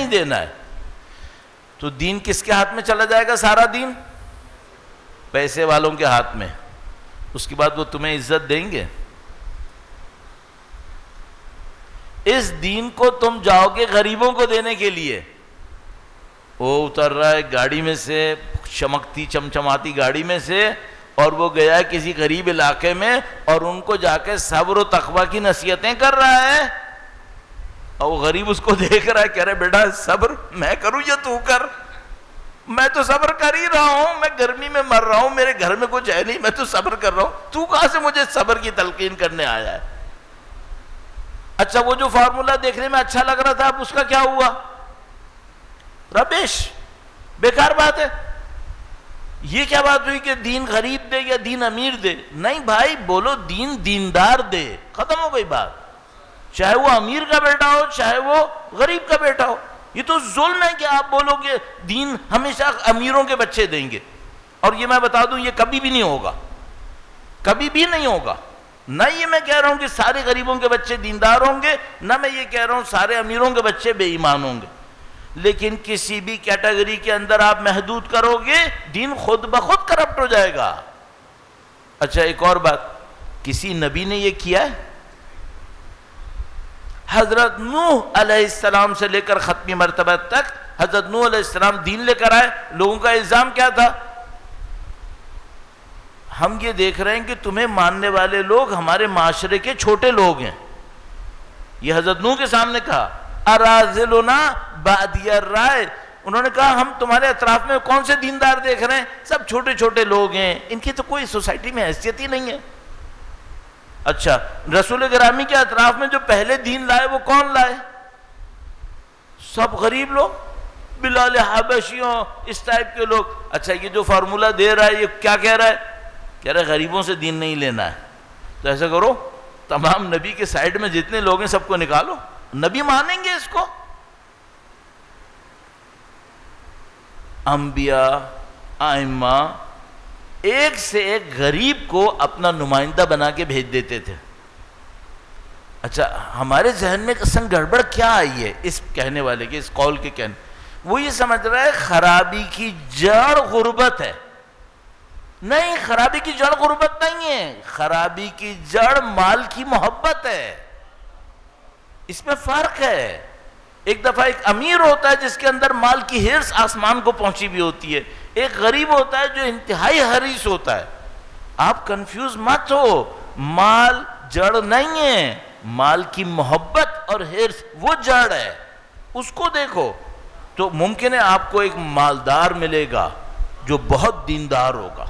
دینا ہے۔ تو دین کس کے ہاتھ میں چلا جائے گا؟ سارا دین پیسے والوں کے ہاتھ میں۔ اس کے بعد وہ تمہیں عزت دیں گے؟ اس دین کو تم جاؤ گے غریبوں کو دینے کے لیے، وہ اتر رہا ہے گاڑی میں سے، چمکتی چمچماتی گاڑی میں سے، اور وہ گیا ہے کسی غریب علاقے میں اور ان کو جا کے صبر و تقوی کی نصیحتیں کر رہا ہے، اور وہ غریب اس کو دیکھ رہا ہے، کہہ رہے بیٹا صبر میں کروں یا تو کر؟ میں تو صبر کر ہی رہا ہوں، میں گرمی میں مر رہا ہوں، میرے گھر میں کچھ ہے نہیں، میں تو صبر کر رہا ہوں، تو کہاں سے مجھے صبر کی تلقین کرنے آیا ہے؟ اچھا وہ جو فارمولہ دیکھنے میں اچھا لگ رہا تھا اب اس کا کیا ہوا؟ ربش، بیکار بات ہے۔ یہ کیا بات ہوئی کہ دین غریب دے یا دین امیر دے؟ نہیں بھائی، بولو دین دیندار دے، ختم ہو گئی بات۔ چاہے وہ امیر کا بیٹا ہو چاہے وہ غریب کا بیٹا ہو۔ یہ تو ظلم ہے کہ آپ بولو کہ دین ہمیشہ امیروں کے بچے دیں گے، اور یہ میں بتا دوں یہ کبھی بھی نہیں ہوگا، کبھی بھی نہیں ہوگا۔ نہ یہ میں کہہ رہا ہوں کہ سارے غریبوں کے بچے دیندار ہوں گے، نہ میں یہ کہہ رہا ہوں سارے امیروں کے بچے بے ایمان ہوں گے، لیکن کسی بھی کیٹیگری کے اندر آپ محدود کرو گے دین خود بخود کرپٹ ہو جائے گا۔ اچھا ایک اور بات، کسی نبی نے یہ کیا ہے؟ حضرت نوح علیہ السلام سے لے کر ختمی مرتبہ تک حضرت نوح علیہ السلام دین لے کر آئے، لوگوں کا الزام کیا تھا؟ ہم یہ دیکھ رہے ہیں کہ تمہیں ماننے والے لوگ ہمارے معاشرے کے چھوٹے لوگ ہیں، یہ حضرت نوح کے سامنے کہا۔ اراذلنا بادی الرائے، انہوں نے کہا ہم تمہارے اطراف میں کون سے دیندار دیکھ رہے ہیں، سب چھوٹے چھوٹے لوگ ہیں، ان کی تو کوئی سوسائٹی میں حیثیت ہی نہیں ہے۔ اچھا رسول گرامی کے اطراف میں جو پہلے دین لائے وہ کون لائے؟ سب غریب لوگ، بلال حبشیوں، اس ٹائپ کے لوگ۔ اچھا یہ جو فارمولہ دے رہا ہے یہ کیا کہہ رہا ہے؟ کہہ رہا ہے غریبوں سے دین نہیں لینا ہے۔ تو ایسا کرو تمام نبی کے سائڈ میں جتنے لوگ ہیں سب کو نکالو، نبی مانیں گے اس کو؟ انبیاء ائمہ ایک سے ایک غریب کو اپنا نمائندہ بنا کے بھیج دیتے تھے۔ اچھا ہمارے ذہن میں اصل گڑبڑ کیا آئی ہے اس کہنے والے کے، اس قول کے کہنے؟ وہ یہ سمجھ رہا ہے خرابی کی جڑ غربت ہے. نہیں، خرابی کی جڑ غربت نہیں ہے، خرابی کی جڑ مال کی محبت ہے. اس میں فرق ہے. ایک دفعہ ایک امیر ہوتا ہے جس کے اندر مال کی ہرس آسمان کو پہنچی بھی ہوتی ہے، ایک غریب ہوتا ہے جو انتہائی حریص ہوتا ہے. آپ کنفیوز مت ہو، مال جڑ نہیں ہے، مال کی محبت اور ہرس وہ جڑ ہے. اس کو دیکھو تو ممکن ہے آپ کو ایک مالدار ملے گا جو بہت دیندار ہوگا،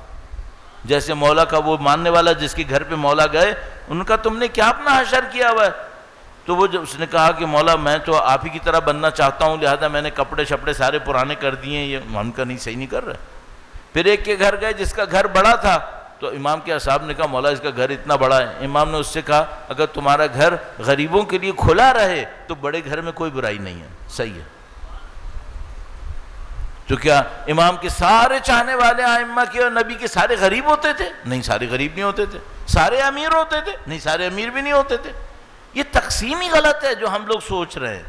جیسے مولا کا وہ ماننے والا جس کے گھر پہ مولا گئے، ان کا تم نے کیا اپنا حشر کیا ہوا ہے؟ تو وہ اس نے کہا کہ مولا میں تو آپ ہی کی طرح بننا چاہتا ہوں، لہذا میں نے کپڑے شپڑے سارے پرانے کر دیے ہیں. یہ ہم کا نہیں، صحیح نہیں کر رہے. پھر ایک کے گھر گئے جس کا گھر بڑا تھا، تو امام کے اصحاب نے کہا مولا اس کا گھر اتنا بڑا ہے. امام نے اس سے کہا اگر تمہارا گھر غریبوں کے لیے کھلا رہے تو بڑے گھر میں کوئی برائی نہیں ہے، صحیح ہے. تو کیا امام کے سارے چاہنے والے ائمہ کے اور نبی کے سارے غریب ہوتے تھے؟ نہیں، سارے غریب نہیں ہوتے تھے. سارے امیر ہوتے تھے؟ نہیں، سارے امیر بھی نہیں ہوتے تھے. یہ تقسیم ہی غلط ہے جو ہم لوگ سوچ رہے ہیں.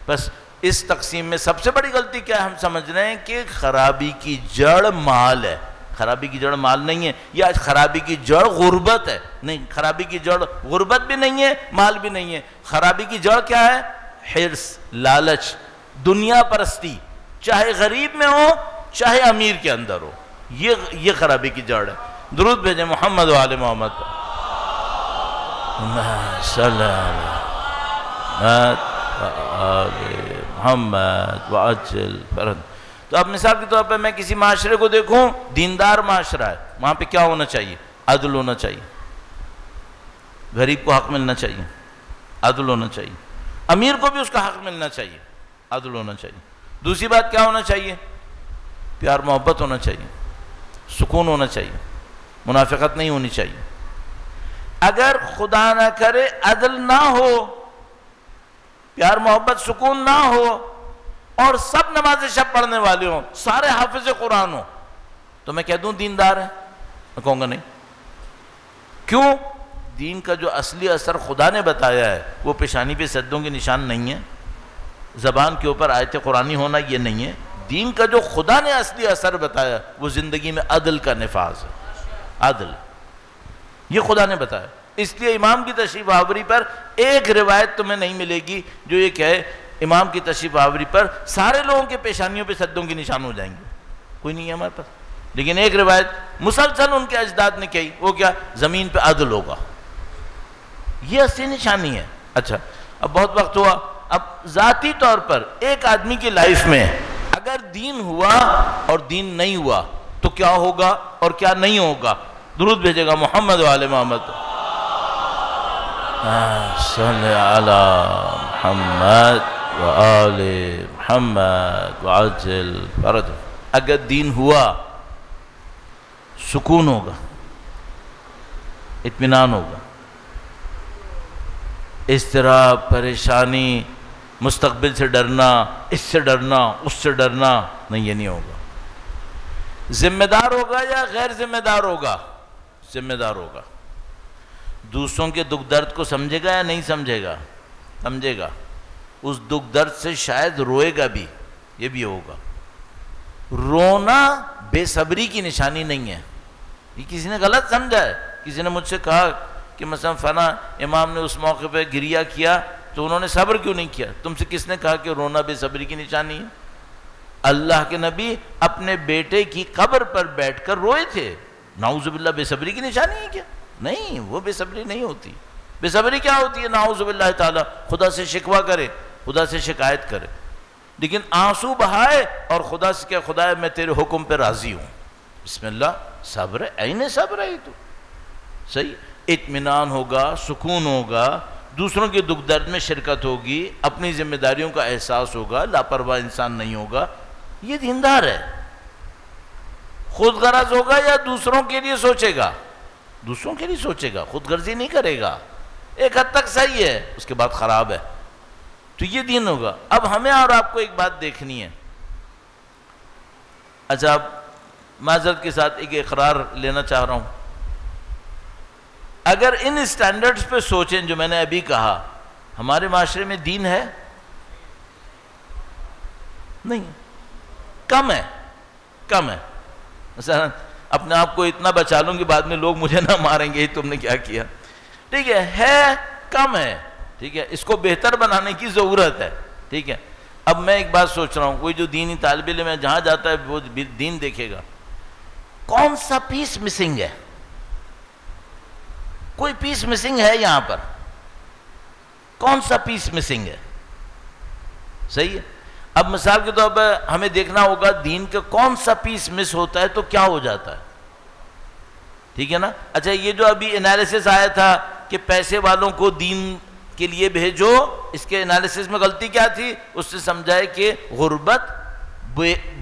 بس اس تقسیم میں سب سے بڑی غلطی کیا ہے؟ ہم سمجھ رہے ہیں کہ خرابی کی جڑ مال ہے. خرابی کی جڑ مال نہیں ہے، یا خرابی کی جڑ غربت ہے. نہیں، خرابی کی جڑ غربت بھی نہیں ہے، مال بھی نہیں ہے. خرابی کی جڑ کیا ہے؟ حرص، لالچ، دنیا پرستی، چاہے غریب میں ہو چاہے امیر کے اندر ہو. یہ خرابی کی جڑ ہے. درود بھیجیں محمد و آل محمد. صلی محمد وعجل فرج. تو اب مثال کے طور پہ میں کسی معاشرے کو دیکھوں، دیندار معاشرہ ہے، وہاں پہ کیا ہونا چاہیے؟ عدل ہونا چاہیے. غریب کو حق ملنا چاہیے، عدل ہونا چاہیے. امیر کو بھی اس کا حق ملنا چاہیے، عدل ہونا چاہیے. دوسری بات کیا ہونا چاہیے؟ پیار محبت ہونا چاہیے، سکون ہونا چاہیے، منافقت نہیں ہونی چاہیے. اگر خدا نہ کرے عدل نہ ہو، پیار محبت سکون نہ ہو، اور سب نماز شب پڑھنے والے ہوں، سارے حافظ قرآن ہوں، تو میں کہہ دوں دیندار ہے؟ میں کہوں گا نہیں. کیوں؟ دین کا جو اصلی اثر خدا نے بتایا ہے وہ پیشانی پہ سجدوں کے نشان نہیں ہے، زبان کے اوپر آیت قرآنی ہونا یہ نہیں ہے. دین کا جو خدا نے اصلی اثر بتایا وہ زندگی میں عدل کا نفاذ ہے. عدل یہ خدا نے بتایا. اس لیے امام کی تشریف آوری پر ایک روایت تمہیں نہیں ملے گی جو یہ کہے امام کی تشریف آوری پر سارے لوگوں کے پیشانیوں پہ سجدوں کے نشان ہو جائیں گے. کوئی نہیں ہے ہمارے پاس. لیکن ایک روایت مسلسل ان کے اجداد نے کہی، وہ کیا؟ زمین پہ عدل ہوگا. یہ اصلی نشانی ہے. اچھا، اب بہت وقت ہوا. اب ذاتی طور پر ایک آدمی کی لائف میں اگر دین ہوا اور دین نہیں ہوا تو کیا ہوگا اور کیا نہیں ہوگا؟ درود بھیجے گا محمد و آل محمد. صلی علی محمد و آل محمد وعجل فرج. اگر دین ہوا سکون ہوگا، اطمینان ہوگا. اضطراب، پریشانی، مستقبل سے ڈرنا، اس سے ڈرنا، اس سے ڈرنا، نہیں، یہ نہیں ہوگا. ذمہ دار ہوگا یا غیر ذمہ دار ہوگا؟ ذمہ دار ہوگا. دوسروں کے دکھ درد کو سمجھے گا یا نہیں سمجھے گا؟ سمجھے گا. اس دکھ درد سے شاید روئے گا بھی، یہ بھی ہوگا. رونا بے صبری کی نشانی نہیں ہے. یہ کسی نے غلط سمجھا ہے. کسی نے مجھ سے کہا کہ مثلا فلاں امام نے اس موقع پہ گریہ کیا تو انہوں نے صبر کیوں نہیں کیا؟ تم سے کس نے کہا کہ رونا بے صبری کی نشانی ہے؟ اللہ کے نبی اپنے بیٹے کی قبر پر بیٹھ کر روئے تھے. نعوذ باللہ بے صبری کی نشانی ہے کیا؟ نہیں، وہ بے صبری نہیں ہوتی. بے صبری کیا ہوتی ہے؟ نعوذ باللہ تعالی خدا سے شکوہ کرے، خدا سے شکایت کرے، لیکن آنسو بہائے اور خدا سے کہ خدا میں تیرے حکم پہ راضی ہوں. بسم اللہ، صبر ہے، عین صبر ہے. تو صحیح اطمینان ہوگا، سکون ہوگا، دوسروں کے دکھ درد میں شرکت ہوگی، اپنی ذمہ داریوں کا احساس ہوگا، لاپرواہ انسان نہیں ہوگا. یہ دیندار ہے. خود غرض ہوگا یا دوسروں کے لیے سوچے گا؟ دوسروں کے لیے سوچے گا، خود غرضی نہیں کرے گا. ایک حد تک صحیح ہے، اس کے بعد خراب ہے. تو یہ دین ہوگا. اب ہمیں اور آپ کو ایک بات دیکھنی ہے. اچھا، اب معذرت کے ساتھ ایک اقرار لینا چاہ رہا ہوں. اگر ان سٹینڈرڈز پہ سوچیں جو میں نے ابھی کہا، ہمارے معاشرے میں دین ہے؟ نہیں. کم ہے، کم ہے. مثلا اپنے آپ کو اتنا بچا لوں کہ بعد میں لوگ مجھے نہ ماریں گے تم نے کیا کیا. ٹھیک ہے کم ہے. ٹھیک ہے، اس کو بہتر بنانے کی ضرورت ہے. ٹھیک ہے. اب میں ایک بات سوچ رہا ہوں، کوئی جو دینی طالب علم ہے جہاں جاتا ہے وہ دین دیکھے گا، کون سا پیس مسنگ ہے؟ کوئی پیس مسنگ ہے یہاں پر؟ کون سا پیس مسنگ ہے؟ صحیح ہے. اب مثال کے طور پر ہمیں دیکھنا ہوگا دین کا کون سا پیس مس ہوتا ہے تو کیا ہو جاتا ہے. ٹھیک ہے نا. اچھا یہ جو ابھی انالیسس آیا تھا کہ پیسے والوں کو دین کے لیے بھیجو، اس کے انالیسس میں غلطی کیا تھی؟ اس سے سمجھائے کہ غربت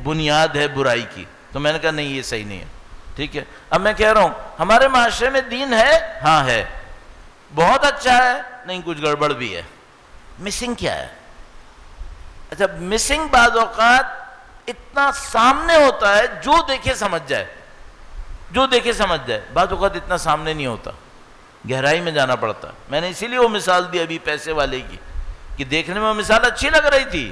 بنیاد ہے برائی کی. تو میں نے کہا نہیں، یہ صحیح نہیں ہے. ٹھیک ہے. اب میں کہہ رہا ہوں ہمارے معاشرے میں دین ہے، ہاں ہے، بہت اچھا ہے، نہیں کچھ گڑبڑ بھی ہے. مسنگ کیا ہے؟ اچھا مسنگ بعض اوقات اتنا سامنے ہوتا ہے جو دیکھے سمجھ جائے، جو دیکھے سمجھ جائے. بعض اوقات اتنا سامنے نہیں ہوتا، گہرائی میں جانا پڑتا. میں نے اسی لیے وہ مثال دی ابھی پیسے والے کی، کہ دیکھنے میں وہ مثال اچھی لگ رہی تھی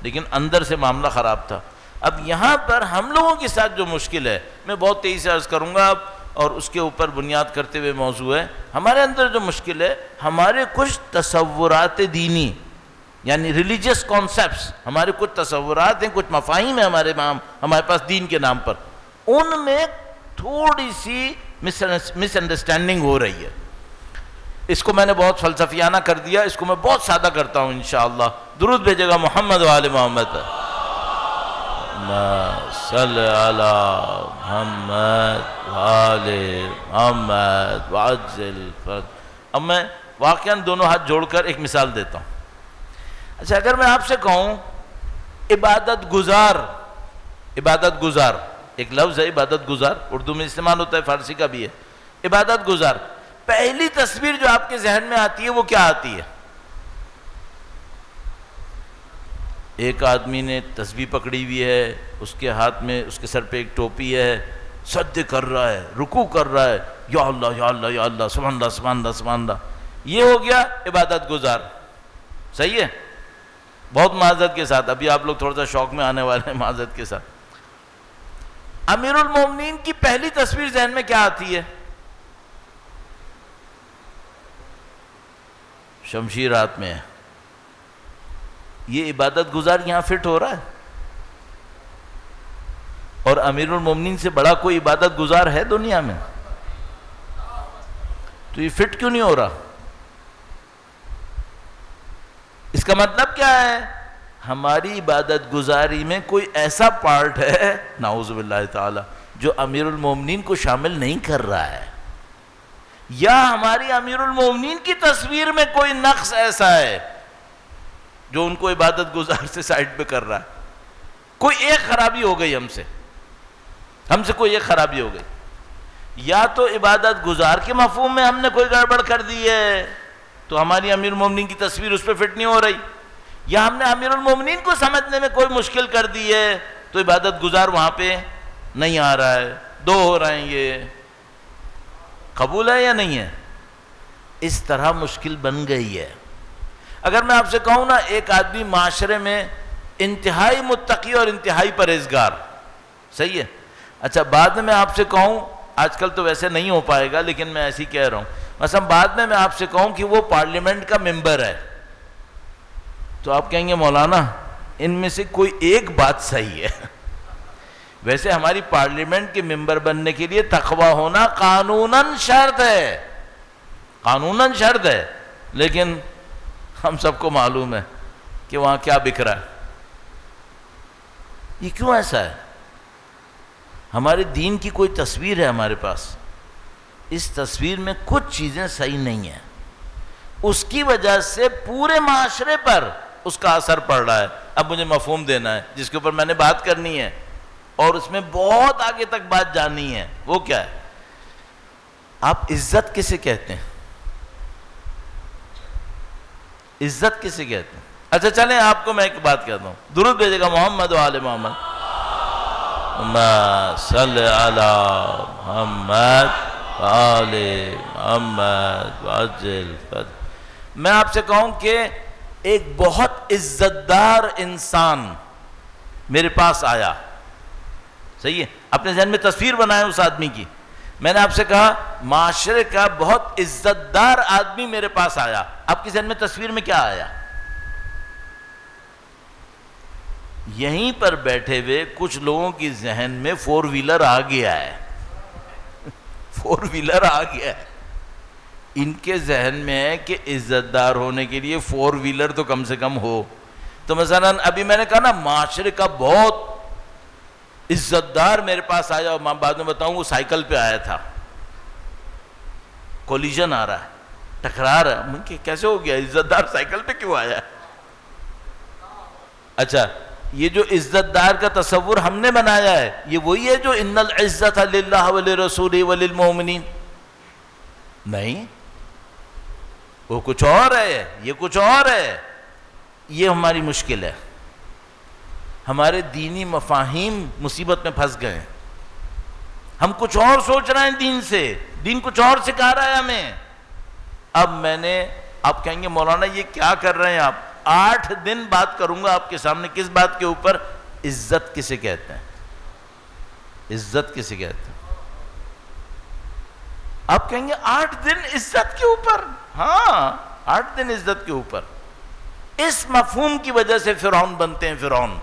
لیکن اندر سے معاملہ خراب تھا. اب یہاں پر ہم لوگوں کے ساتھ جو مشکل ہے، میں بہت تیزی سے عرض کروں گا اب، اور اس کے اوپر بنیاد کرتے ہوئے موضوع ہے. ہمارے اندر جو مشکل ہے، ہمارے کچھ تصورات دینی یعنی ریلیجیس کانسیپٹس، ہمارے کچھ تصورات ہیں، کچھ مفاہیم ہیں ہمارے پاس دین کے نام پر، ان میں تھوڑی سی مس انڈرسٹینڈنگ ہو رہی ہے. اس کو میں نے بہت فلسفیانہ کر دیا، اس کو میں بہت سادہ کرتا ہوں انشاءاللہ. درود بھیجے گا محمد و آل محمد. صلی علی محمد و آل محمد وعجل فرج. اب میں واقعاً دونوں ہاتھ جوڑ کر ایک مثال دیتا ہوں. اچھا اگر میں آپ سے کہوں عبادت گزار، عبادت گزار ایک لفظ ہے، عبادت گزار اردو میں استعمال ہوتا ہے، فارسی کا بھی ہے. عبادت گزار، پہلی تصویر جو آپ کے ذہن میں آتی ہے وہ کیا آتی ہے؟ ایک آدمی نے تسبیح پکڑی ہوئی ہے، اس کے ہاتھ میں، اس کے سر پہ ایک ٹوپی ہے، سجدے کر رہا ہے، رکوع کر رہا ہے، یا اللہ یا اللہ یا اللہ، سبحان اللہ سبحان اللہ سبحان اللہ. یہ ہو گیا عبادت گزار. صحیح ہے. بہت معذرت کے ساتھ، ابھی آپ لوگ تھوڑا سا شوق میں آنے والے ہیں، معذرت کے ساتھ. امیر المومنین کی پہلی تصویر ذہن میں کیا آتی ہے؟ شمشیر ہاتھ میں ہے. یہ عبادت گزار یہاں فٹ ہو رہا ہے؟ اور امیر المومنین سے بڑا کوئی عبادت گزار ہے دنیا میں؟ تو یہ فٹ کیوں نہیں ہو رہا؟ اس کا مطلب کیا ہے؟ ہماری عبادت گزاری میں کوئی ایسا پارٹ ہے نعوذ باللہ تعالی جو امیر المومنین کو شامل نہیں کر رہا ہے، یا ہماری امیر المومنین کی تصویر میں کوئی نقص ایسا ہے جو ان کو عبادت گزار سے سائڈ پہ کر رہا ہے. کوئی ایک خرابی ہو گئی ہم سے کوئی ایک خرابی ہو گئی. یا تو عبادت گزار کے مفہوم میں ہم نے کوئی گڑبڑ کر دی ہے تو ہماری امیر المومنین کی تصویر اس پہ فٹ نہیں ہو رہی، یا ہم نے امیر المومنین کو سمجھنے میں کوئی مشکل کر دی ہے تو عبادت گزار وہاں پہ نہیں آ رہا ہے. دو ہو رہے ہیں. یہ قبول ہے یا نہیں ہے؟ اس طرح مشکل بن گئی ہے. اگر میں آپ سے کہوں نا ایک آدمی معاشرے میں انتہائی متقی اور انتہائی پرہیزگار، صحیح ہے. اچھا بعد میں آپ سے کہوں، آج کل تو ویسے نہیں ہو پائے گا لیکن میں ایسی کہہ رہا ہوں، مثلا بعد میں آپ سے کہوں کہ وہ پارلیمنٹ کا ممبر ہے، تو آپ کہیں گے مولانا ان میں سے کوئی ایک بات صحیح ہے. ویسے ہماری پارلیمنٹ کے ممبر بننے کے لیے تقوی ہونا قانوناً شرط ہے، قانوناً شرط ہے، لیکن ہم سب کو معلوم ہے کہ وہاں کیا بک رہا ہے. یہ کیوں ایسا ہے؟ ہمارے دین کی کوئی تصویر ہے ہمارے پاس، اس تصویر میں کچھ چیزیں صحیح نہیں ہیں، اس کی وجہ سے پورے معاشرے پر اس کا اثر پڑ رہا ہے. اب مجھے مفہوم دینا ہے جس کے اوپر میں نے بات کرنی ہے اور اس میں بہت آگے تک بات جاننی ہے. وہ کیا ہے؟ آپ عزت کسے کہتے ہیں؟ عزت کسے کہتے ہیں؟ اچھا چلیں آپ کو میں ایک بات کہتا ہوں، درود بھیجے گا محمد و آل محمد. صلی علی محمد و آل محمد وعجل فرج. میں آپ سے کہوں کہ ایک بہت عزت دار انسان میرے پاس آیا صحیح ہے؟ اپنے ذہن میں تصویر بنائیں اس آدمی کی. میں نے آپ سے کہا معاشرے کا بہت عزت دار آدمی میرے پاس آیا، آپ کے ذہن میں تصویر میں کیا آیا؟ یہیں پر بیٹھے ہوئے کچھ لوگوں کی ذہن میں 4 ویلر آ گیا ہے. 4 ویلر آ گیا ہے. ان کے ذہن میں ہے کہ عزت دار ہونے کے لیے 4 ویلر تو کم سے کم ہو. تو مثلا ابھی میں نے کہا نا معاشرے کا بہت عزت دار میرے پاس آیا، اور میں بعد میں بتاؤں وہ سائیکل پہ آیا تھا. کولیجن آ رہا ہے، ٹکرا رہا ہے. کہ کیسے ہو گیا؟ عزت دار سائیکل پہ کیوں آیا ہے؟ اچھا، یہ جو عزت دار کا تصور ہم نے بنایا ہے، یہ وہی ہے جو ان العزت للہ ولرسولہ وللمؤمنین؟ نہیں، وہ کچھ اور ہے، یہ کچھ اور ہے. یہ ہماری مشکل ہے. ہمارے دینی مفاہیم مصیبت میں پھنس گئے ہیں. ہم کچھ اور سوچ رہے ہیں دین سے، دین کچھ اور سکھا رہا ہے ہمیں. اب میں نے، آپ کہیں گے مولانا یہ کیا کر رہے ہیں آپ؟ 8 دن بات کروں گا آپ کے سامنے. کس بات کے اوپر؟ عزت کسے کہتے ہیں؟ عزت کسے کہتے ہیں؟ آپ کہیں گے 8 دن عزت کے اوپر؟ ہاں، 8 دن عزت کے اوپر. اس مفہوم کی وجہ سے فرعون بنتے ہیں فرعون.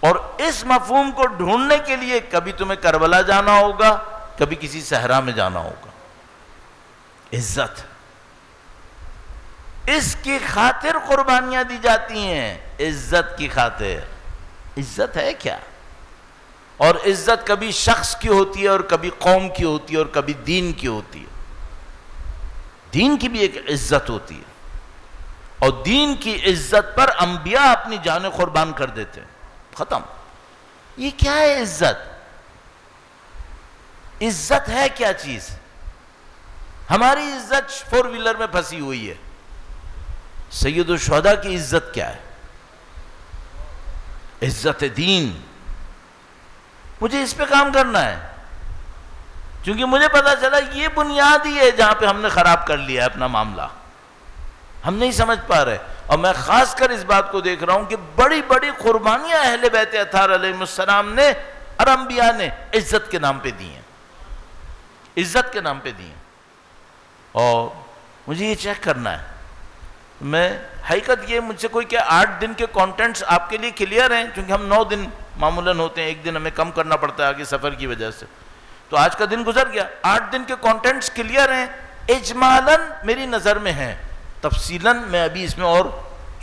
اور اس مفہوم کو ڈھونڈنے کے لیے کبھی تمہیں کربلا جانا ہوگا، کبھی کسی صحرا میں جانا ہوگا. عزت، اس کی خاطر قربانیاں دی جاتی ہیں. عزت کی خاطر. عزت ہے کیا؟ اور عزت کبھی شخص کی ہوتی ہے، اور کبھی قوم کی ہوتی ہے، اور کبھی دین کی ہوتی ہے. دین کی بھی ایک عزت ہوتی ہے، اور دین کی عزت پر انبیاء اپنی جانیں قربان کر دیتے ہیں. ختم. یہ کیا ہے عزت؟ عزت ہے کیا چیز؟ ہماری عزت 4 ویلر میں پھنسی ہوئی ہے. سید الشہداء کی عزت کیا ہے؟ عزت دین. مجھے اس پہ کام کرنا ہے، کیونکہ مجھے پتا چلا یہ بنیاد ہی ہے جہاں پہ ہم نے خراب کر لیا ہے اپنا معاملہ. ہم نہیں سمجھ پا رہے. اور میں خاص کر اس بات کو دیکھ رہا ہوں کہ بڑی بڑی قربانیاں اہل بیت اطہار علیہ السلام نے اور انبیاء نے عزت کے نام پہ دی ہیں. عزت کے نام پہ دی ہیں. اور مجھے یہ چیک کرنا ہے. میں حقیقت یہ مجھ سے کوئی کہ 8 دن کے کانٹینٹس آپ کے لیے کلیئر ہیں، کیونکہ ہم 9 دن معمولاً ہوتے ہیں، 1 دن ہمیں کم کرنا پڑتا ہے آگے سفر کی وجہ سے. تو آج کا دن گزر گیا. 8 دن کے کانٹینٹس کلیئر ہیں، اجمالاً میری نظر میں ہیں. تفصیلاً میں ابھی اس میں اور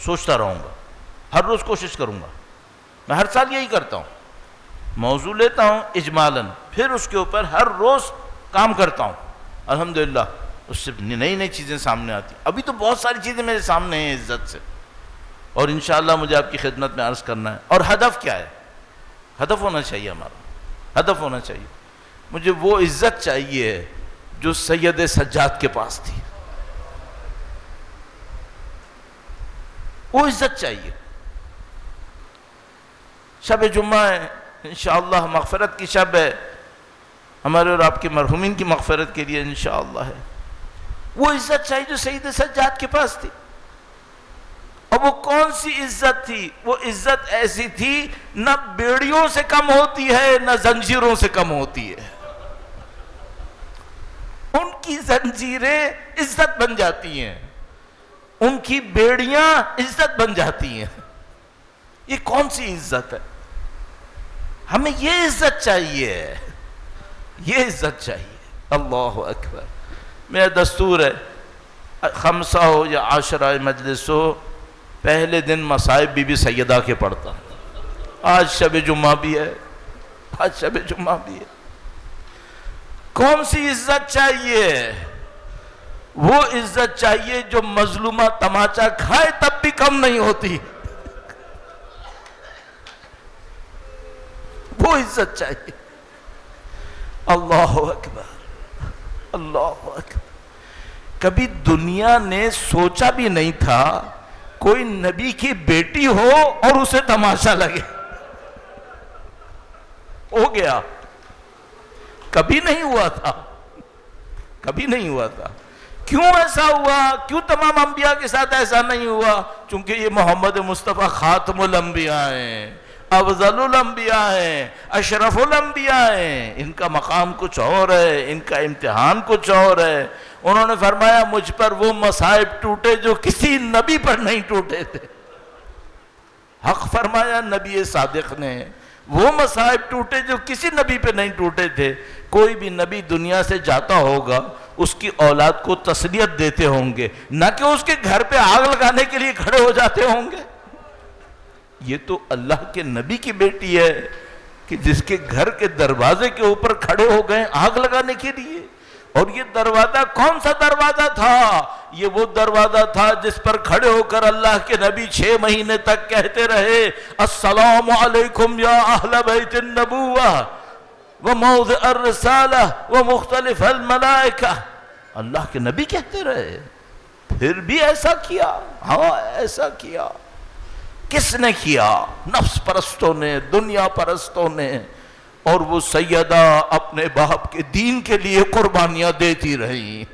سوچتا رہوں گا، ہر روز کوشش کروں گا. میں ہر سال یہی کرتا ہوں، موضوع لیتا ہوں اجمالاً، پھر اس کے اوپر ہر روز کام کرتا ہوں. الحمدللہ اس سے نئی نئی چیزیں سامنے آتی. ابھی تو بہت ساری چیزیں میرے سامنے ہیں عزت سے، اور انشاءاللہ مجھے آپ کی خدمت میں عرض کرنا ہے. اور ہدف کیا ہے؟ ہدف ہونا چاہیے ہمارا، ہدف ہونا چاہیے. مجھے وہ عزت چاہیے جو سید سجاد کے پاس تھی. وہ عزت چاہیے. شب جمعہ ہے، انشاءاللہ مغفرت کی شب ہے، ہمارے اور آپ کے مرحومین کی مغفرت کے لیے انشاءاللہ ہے. وہ عزت چاہیے جو سید سجاد کے پاس تھی. اور وہ کون سی عزت تھی؟ وہ عزت ایسی تھی نہ بیڑیوں سے کم ہوتی ہے، نہ زنجیروں سے کم ہوتی ہے. ان کی زنجیریں عزت بن جاتی ہیں، ان کی بیڑیاں عزت بن جاتی ہیں. یہ کون سی عزت ہے؟ ہمیں یہ عزت چاہیے، یہ عزت چاہیے. اللہ اکبر. میرا دستور ہے، 5 ہو یا 10 مجلس ہو، پہلے دن مصائب بی بی سیدہ کے پڑھتا. آج شب جمعہ بھی ہے، آج شب جمعہ بھی ہے. کون سی عزت چاہیے؟ وہ عزت چاہیے جو مظلومہ تماچا کھائے تب بھی کم نہیں ہوتی. وہ عزت چاہیے. اللہ اکبر، اللہ اکبر. کبھی دنیا نے سوچا بھی نہیں تھا کوئی نبی کی بیٹی ہو اور اسے تماشا لگے. ہو گیا. کبھی نہیں ہوا تھا، کبھی نہیں ہوا تھا. کیوں ایسا ہوا؟ کیوں تمام انبیاء کے ساتھ ایسا نہیں ہوا؟ چونکہ یہ محمد مصطفیٰ خاتم الانبیاء ہیں. افضل الانبیاء ہیں، اشرف الانبیاء ہیں، ان کا مقام کچھ اور ہے، ان کا امتحان کچھ اور ہے۔ انہوں نے فرمایا مجھ پر وہ مصائب ٹوٹے جو کسی نبی پر نہیں ٹوٹے تھے۔ حق فرمایا نبی صادق نے، وہ مصائب ٹوٹے جو کسی نبی پہ نہیں ٹوٹے تھے۔ کوئی بھی نبی دنیا سے جاتا ہوگا اس کی اولاد کو تسلیت دیتے ہوں گے، نہ کہ اس کے گھر پہ آگ لگانے کے لیے کھڑے ہو جاتے ہوں گے۔ یہ تو اللہ کے نبی کی بیٹی ہے کہ جس کے گھر کے دروازے کے اوپر کھڑے ہو گئے آگ لگانے کے لیے۔ اور یہ دروازہ کون سا دروازہ تھا؟ یہ وہ دروازہ تھا جس پر کھڑے ہو کر اللہ کے نبی 6 مہینے تک کہتے رہے السلام علیکم یا اہل بیت النبوہ وموضع الرسالہ ومختلف الملائکہ۔ اللہ کے نبی کہتے رہے، پھر بھی ایسا کیا؟ ہاں ایسا کیا۔ کس نے کیا؟ نفس پرستوں نے، دنیا پرستوں نے۔ اور وہ سیدہ اپنے باپ کے دین کے لیے قربانیاں دیتی رہی۔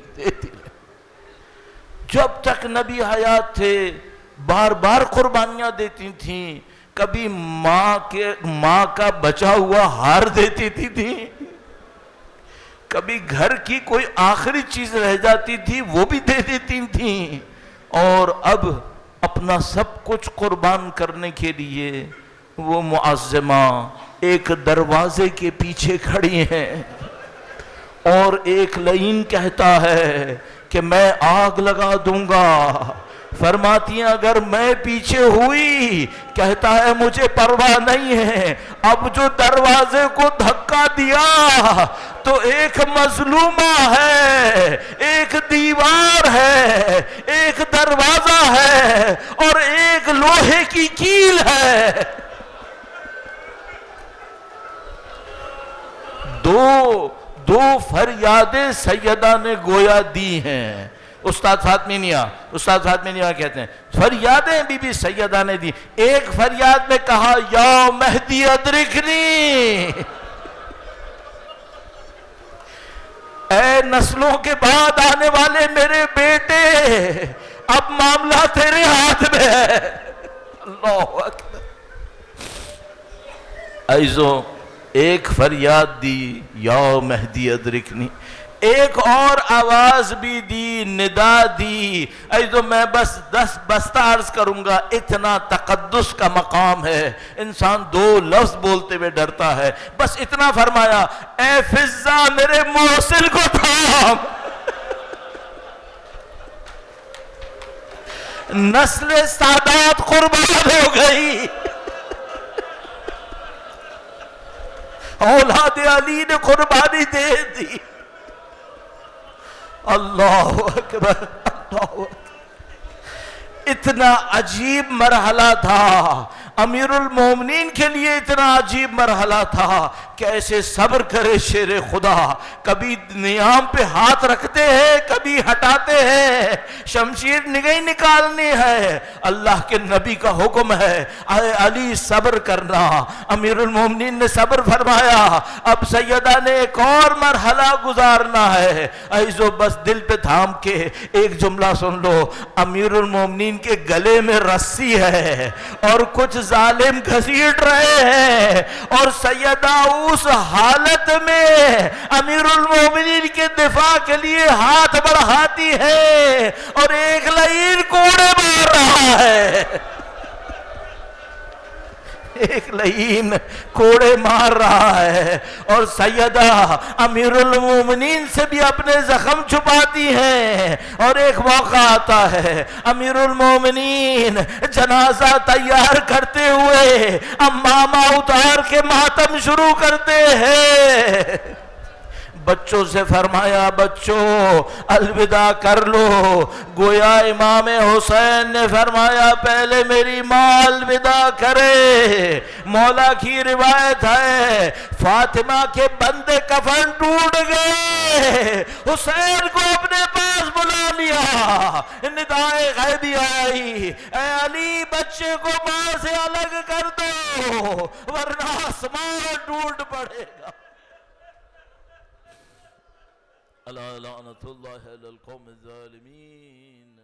جب تک نبی حیات تھے بار بار قربانیاں دیتی تھیں۔ کبھی ماں کا بچا ہوا ہار دیتی تھی، کبھی گھر کی کوئی آخری چیز رہ جاتی تھی وہ بھی دے دیتی تھیں، اور اب اپنا سب کچھ قربان کرنے کے لیے وہ معظمہ ایک دروازے کے پیچھے کھڑی ہیں، اور ایک لعین کہتا ہے کہ میں آگ لگا دوں گا، فرماتی ہیں اگر میں پیچھے ہوئی، کہتا ہے مجھے پرواہ نہیں ہے۔ اب جو دروازے کو دھکا دیا تو ایک مظلومہ ہے، ایک دیوار ہے، ایک دروازہ ہے، اور ایک لوہے کی کیل ہے۔ دو فریادیں سیدہ نے گویا دی ہیں۔ استاد فاطمی کہتے ہیں فریادیں بی بی سیدہ نے دی۔ ایک فریاد میں کہا یا مہدی ادرکنی، اے نسلوں کے بعد آنے والے میرے بیٹے، اب معاملہ تیرے ہاتھ میں ہے۔ اللہ اکبر۔ عزیزوں، ایک فریاد دی یا مہدی ادرکنی، ایک اور آواز بھی دی، ندا دی۔ عزیزوں میں بس عرض کروں گا، اتنا تقدس کا مقام ہے، انسان 2 لفظ بولتے ہوئے ڈرتا ہے۔ بس اتنا فرمایا اے فضہ میرے موصل کو تھام، نسل سادات قربان ہو گئی، اولاد علی نے قربانی دے دی۔ اللہ اکبر، اللہ اکبر۔ اتنا عجیب مرحلہ تھا امیر المومنین کے لیے، اتنا عجیب مرحلہ تھا کہ ایسے صبر کرے شیر خدا، کبھی نیام پہ ہاتھ رکھتے ہیں کبھی ہٹاتے ہیں، شمشیر نہیں نکالنی ہے، اللہ کے نبی کا حکم ہے اے علی صبر کرنا۔ امیر المومنین نے صبر فرمایا، اب سیدہ نے ایک اور مرحلہ گزارنا ہے۔ عزیزو بس دل پہ تھام کے ایک جملہ سن لو، امیر المومنین کے گلے میں رسی ہے اور کچھ ظالم گھسیٹ رہے ہیں، اور سیدہ اس حالت میں امیر المومنین کے دفاع کے لیے ہاتھ بڑھاتی ہے اور ایک لعین کوڑے مار رہا ہے، ایک لعین کوڑے مار رہا ہے، اور سیدہ امیر المومنین سے بھی اپنے زخم چھپاتی ہیں۔ اور ایک موقع آتا ہے امیر المومنین جنازہ تیار کرتے ہوئے امامہ اتار کے ماتم شروع کرتے ہیں، بچوں سے فرمایا بچوں الوداع کر لو۔ گویا امام حسین نے فرمایا پہلے میری ماں الوداع کرے۔ مولا کی روایت ہے فاطمہ کے بندے کفن ٹوٹ گئے، حسین کو اپنے پاس بلا لیا، ندائے غیبی آئی اے علی بچے کو ماں سے الگ کر دو ورنہ آسمان ٹوٹ پڑے گا۔ لعنت اللہ علی القوم الظالمین۔